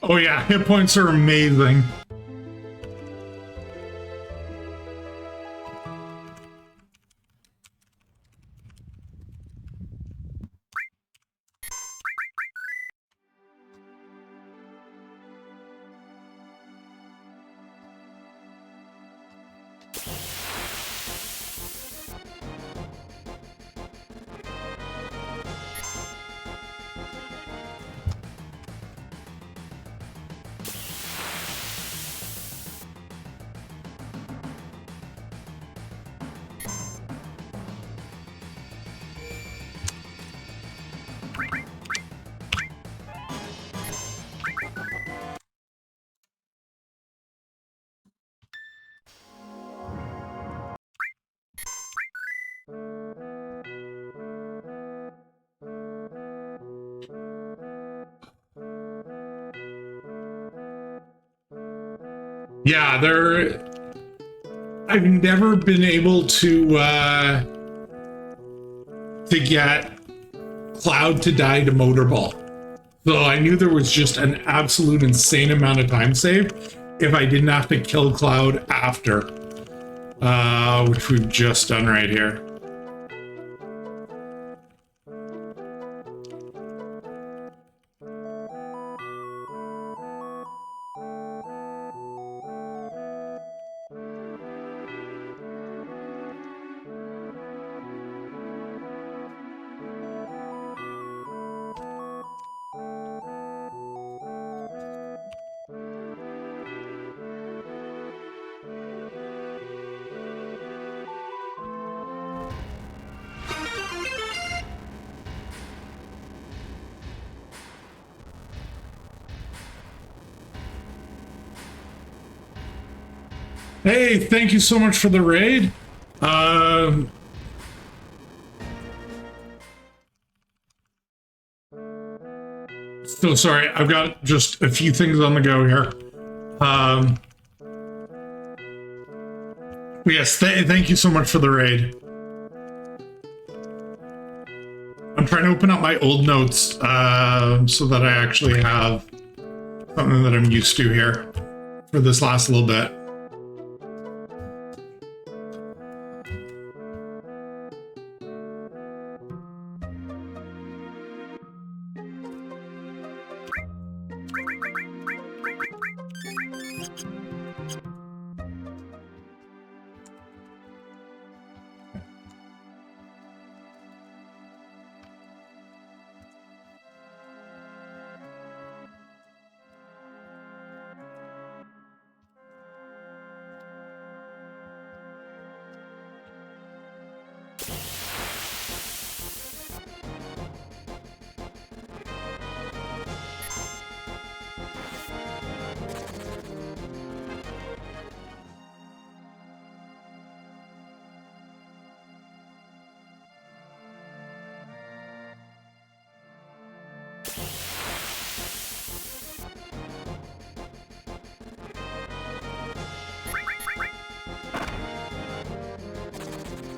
A: Oh yeah, hit points are amazing. Yeah, I've never been able to get Cloud to die to Motorball. So I knew there was just an absolute insane amount of time saved if I didn't have to kill Cloud after, which we've just done right here. Hey, thank you so much for the raid. So sorry, I've got just a few things on the go here. Yes, thank you so much for the raid. I'm trying to open up my old notes so that I actually have something that I'm used to here for this last little bit.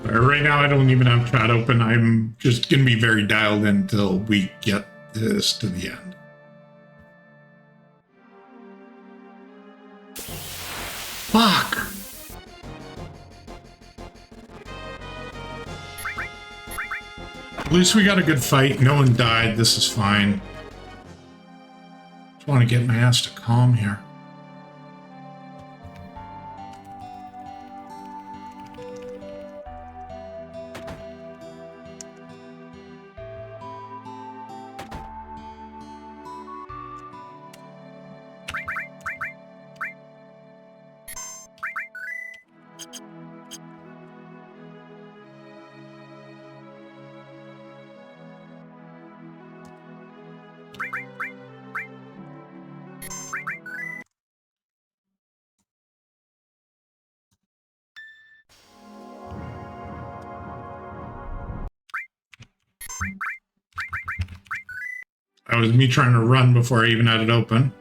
A: Right now, I don't even have chat open. I'm just going to be very dialed in until we get this to the end. Fuck! At least we got a good fight. No one died. This is fine. Just want to get my ass to calm here. That was me trying to run before I even had it open.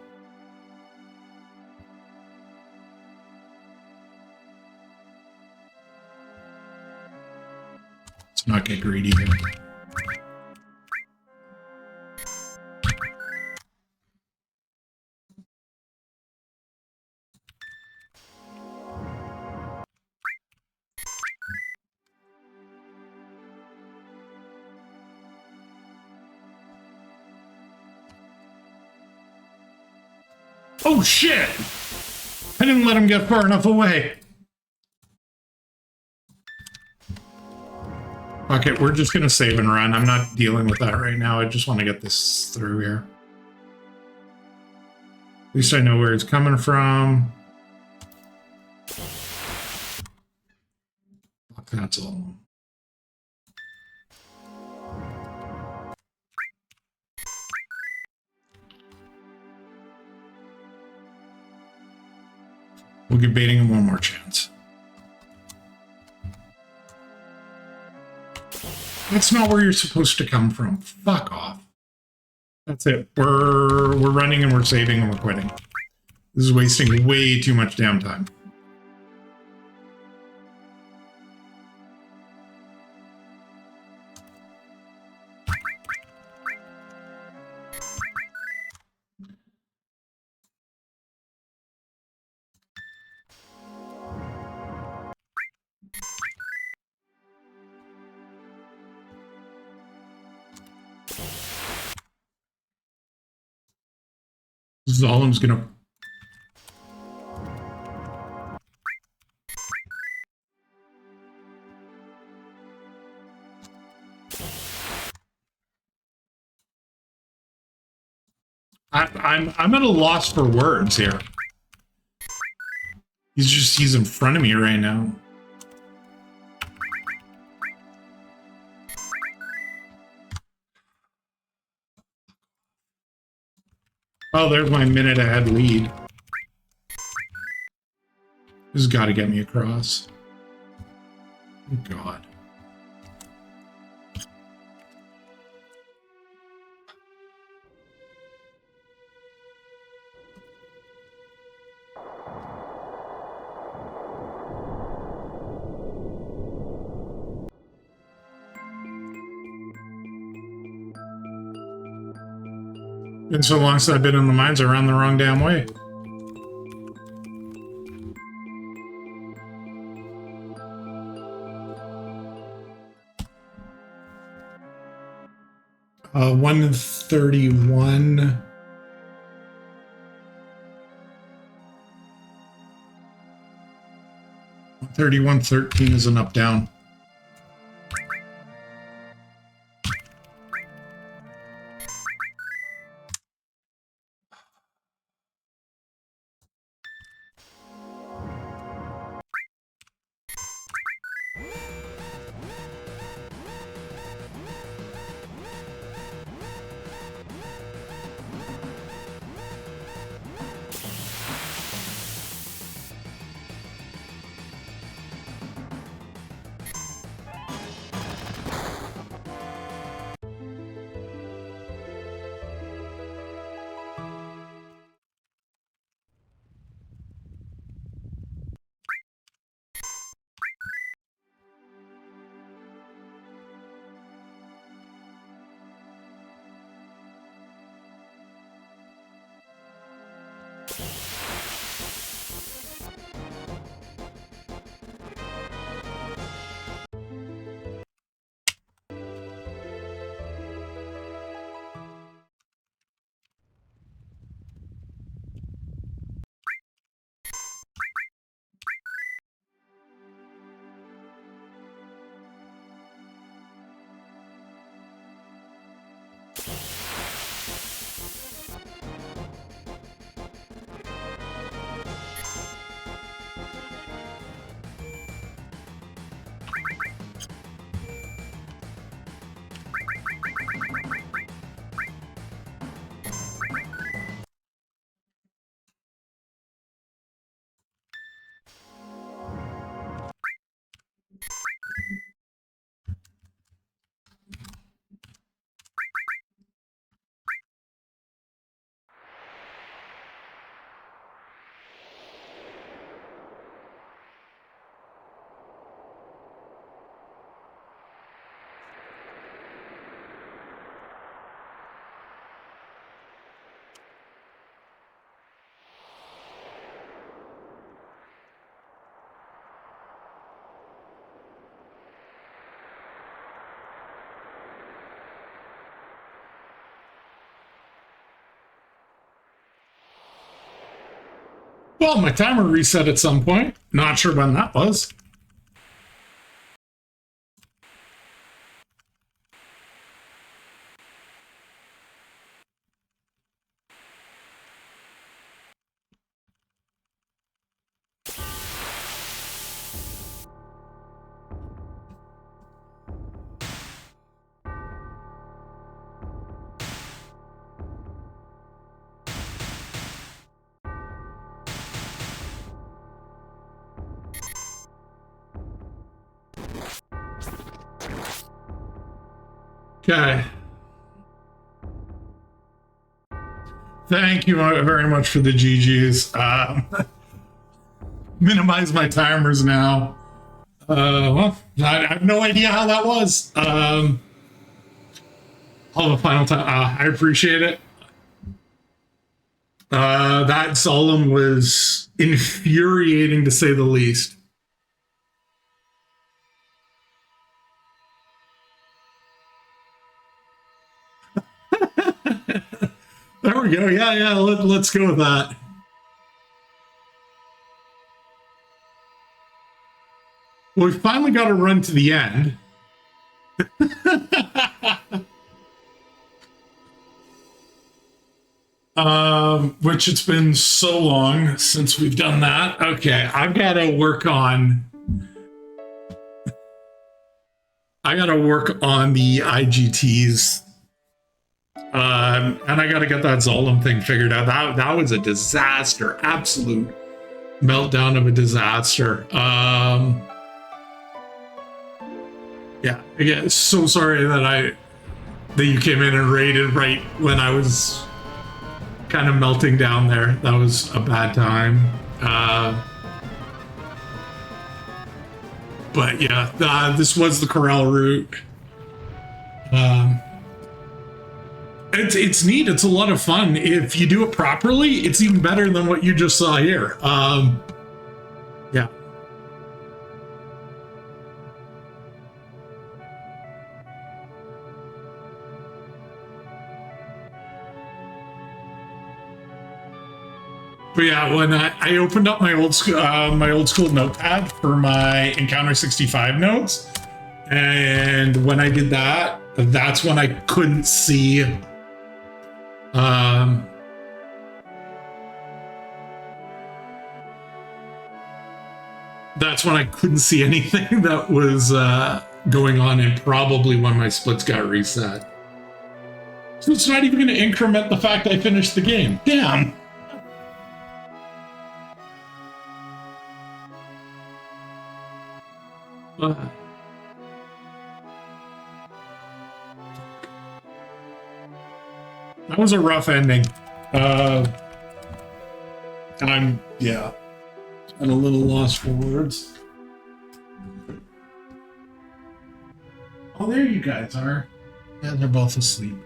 A: Let's not get greedy here. Oh shit! I didn't let him get far enough away. Okay, we're just gonna save and run. I'm not dealing with that right now. I just want to get this through here. At least I know where it's coming from. Fuck, that's all. We'll give baiting him one more chance. That's not where you're supposed to come from. Fuck off. That's it. We're running and we're saving and we're quitting. This is wasting way too much damn time. Zolom's gonna... I'm at a loss for words here. He's in front of me right now. Oh, there's my minute ahead lead. This has got to get me across. Oh, God. Been so long since I've been in the mines, I ran the wrong damn way. Uh, 131. 3113 is an up down. Well, my timer reset at some point. Not sure when that was. Okay. Thank you very much for the GGs. Minimize my timers now. Well, I have no idea how that was. I'll have a final time. I appreciate it. That Zolom was infuriating to say the least. There we we go. Yeah, yeah. Let's go with that. Well, we finally got to run to the end. Which it's been so long since we've done that. Okay, I've got to work on the IGTs. And I got to get that Zolom thing figured out. That was a disaster, absolute meltdown of a disaster. Yeah, again, so sorry that you came in and raided right when I was kind of melting down there. That was a bad time. But yeah, this was the corral route. It's neat. It's a lot of fun. If you do it properly, it's even better than what you just saw here. Yeah. But yeah, when I opened up my old school notepad for my Encounter 65 notes, and when I did that, that's when I couldn't see. That's when I couldn't see anything that was going on, and probably when my splits got reset. So it's not even going to increment the fact I finished the game. Damn. That was a rough ending. I'm at a little lost for words. Oh, there you guys are. Yeah, they're both asleep.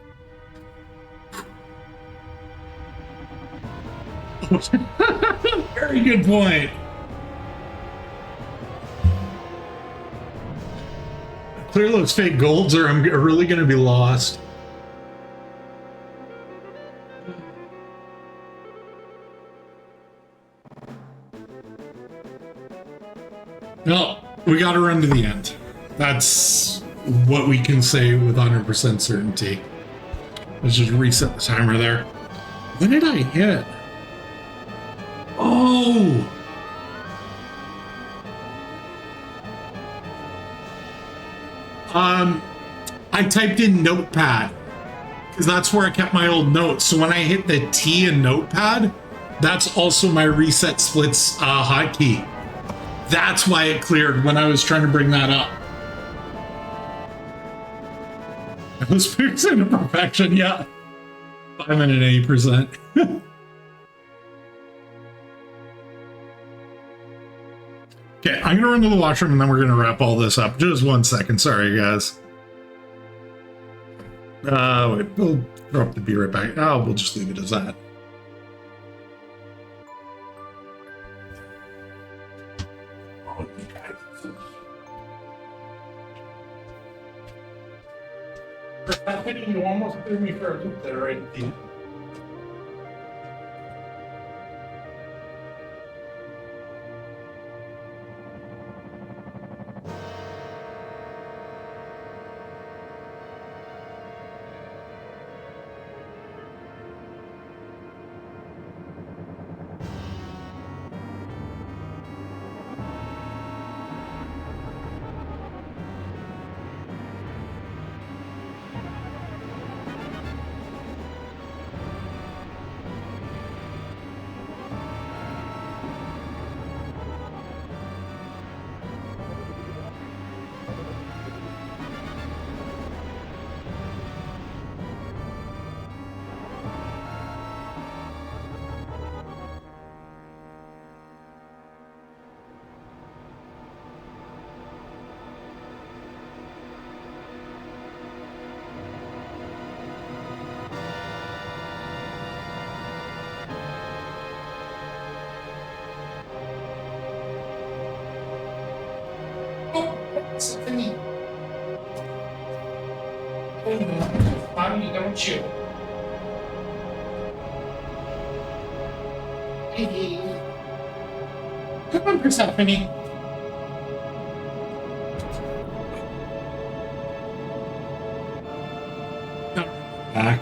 A: Very good point. Clear those fake golds or I'm really going to be lost. Well, we got to run to the end. That's what we can say with 100% certainty. Let's just reset the timer there. When did I hit? Oh! I typed in notepad because that's where I kept my old notes. So when I hit the T in notepad, that's also my reset splits hotkey. That's why it cleared when I was trying to bring that up. I was fixing to perfection, yeah. 580%. Okay, I'm gonna run to the washroom and then we're gonna wrap all this up. Just 1 second, sorry guys. Wait, we'll drop the beer right back. Oh, we'll just leave it as that. You almost threw me for a loop there, right? Deep. Mommy, don't you? Come on, Persephone. Back.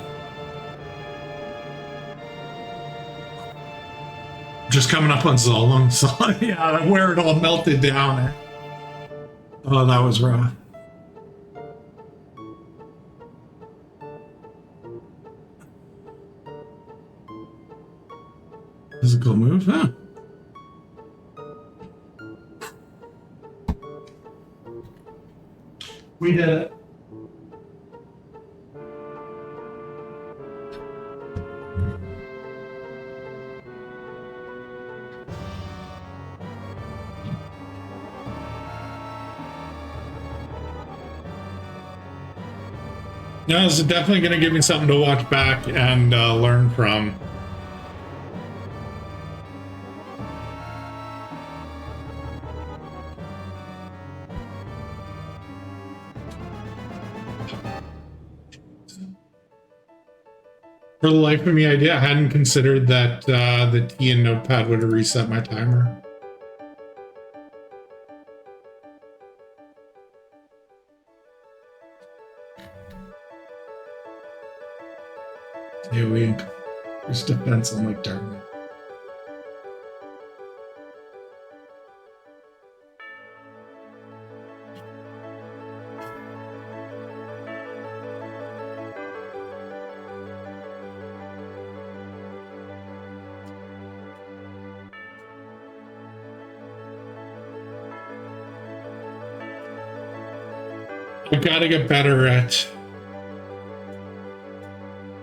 A: Just coming up on Zolom, so yeah, where it all melted down. Oh, that was rough. Physical move, huh? We did it. No, this is definitely going to give me something to watch back and learn from. For the life of me, I hadn't considered that the T in Notepad would have reset my timer. Yeah, we increase defense on like darkness. I've got to get better at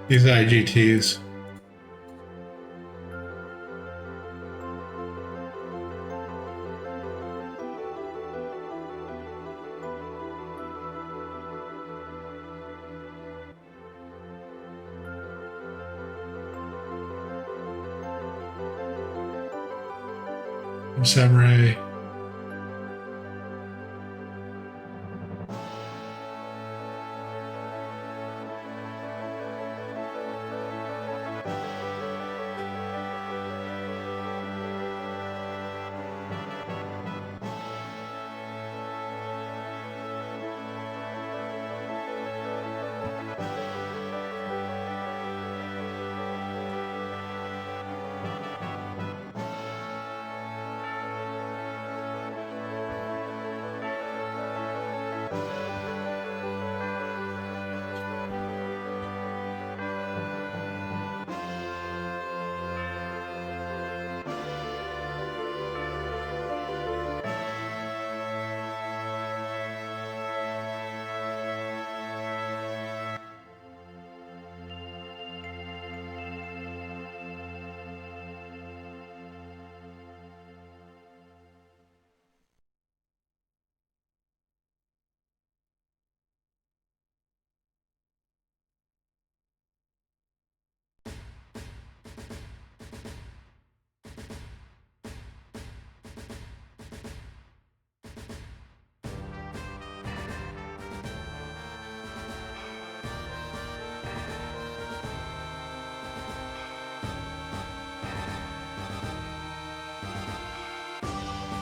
A: these IGTs. Samurai.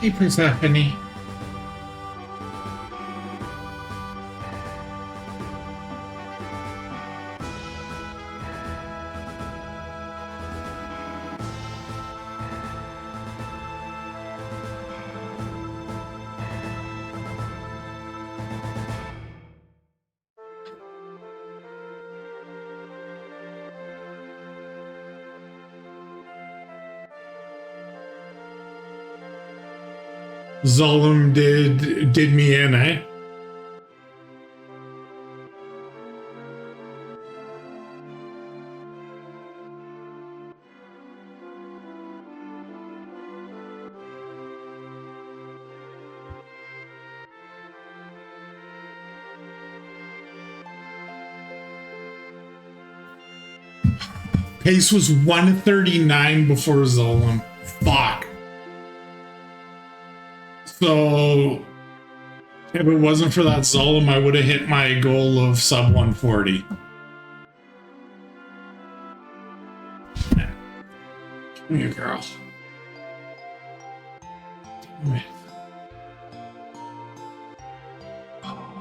A: Hey, Persephone. Zolom did me in, eh? Pace was 139 before Zolom. Fuck. So, if it wasn't for that Zolom, I would have hit my goal of sub 140. Come here, girl. Damn it.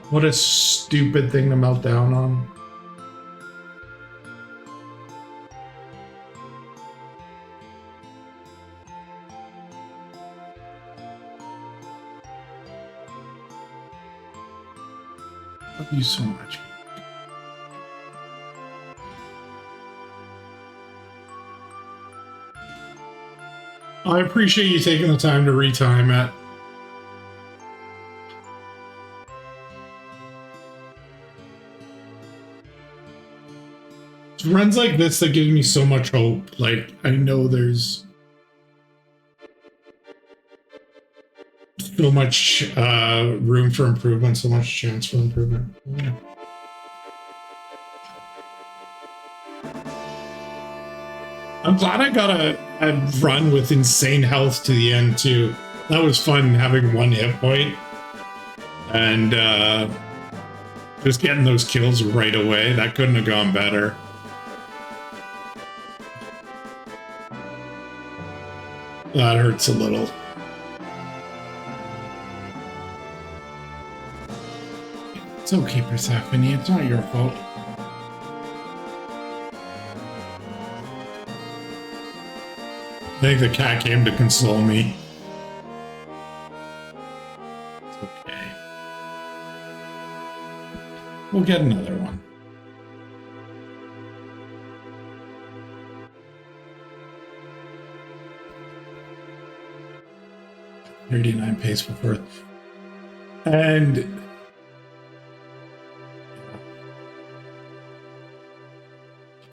A: What a stupid thing to melt down on. Love you so much. I appreciate you taking the time to retime it. It's runs like this that gives me so much hope. Like, I know there's so much room for improvement, so much chance for improvement. Yeah. I'm glad I got a run with insane health to the end too. That was fun having one hit point and just getting those kills right away. That couldn't have gone better. That hurts a little. It's okay, Persephone. It's not your fault. I think the cat came to console me. It's okay. We'll get another one. $39 pace for birth. And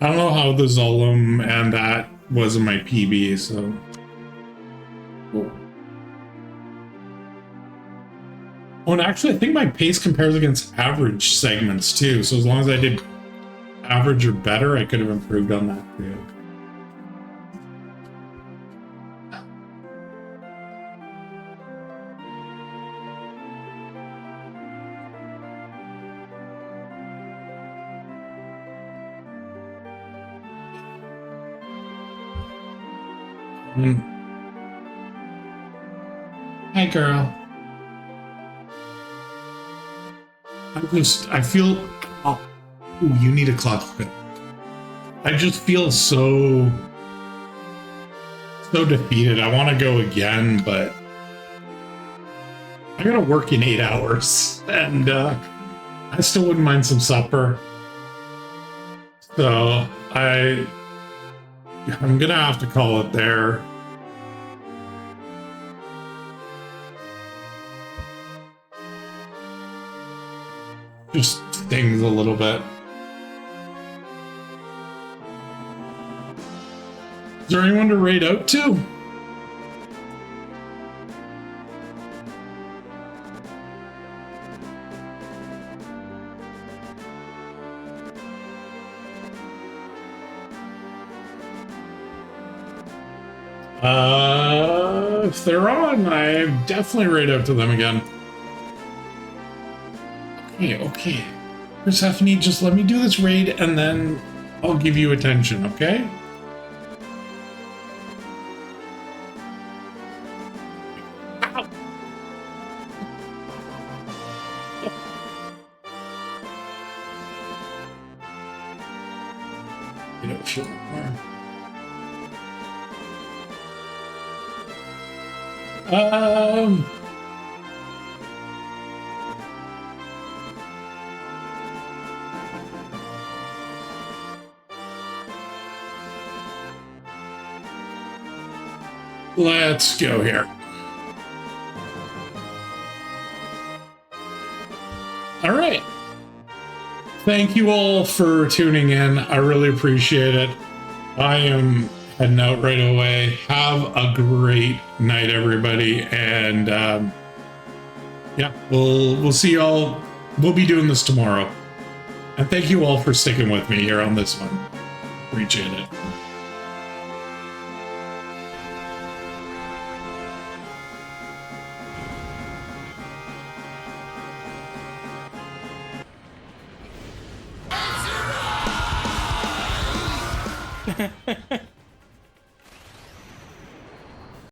A: I don't know how the Zolom and that was in my PB, so. Cool. Oh, and actually, I think my pace compares against average segments too. So as long as I did average or better, I could have improved on that too. Hi, girl. I feel, oh, ooh, you need a clock. I just feel so defeated. I want to go again, but I gotta work in 8 hours, and I still wouldn't mind some supper. So I'm gonna have to call it there. Just stings a little bit. Is there anyone to raid out to? If they're on, I definitely raid out to them again. Okay. Persephone, just let me do this raid and then I'll give you attention, okay? Ow. You don't feel more. Let's go here. All right. Thank you all for tuning in. I really appreciate it. I am heading out right away. Have a great night, everybody. And yeah, we'll see y'all. We'll be doing this tomorrow. And thank you all for sticking with me here on this one. Appreciate it.
B: Ha ha ha.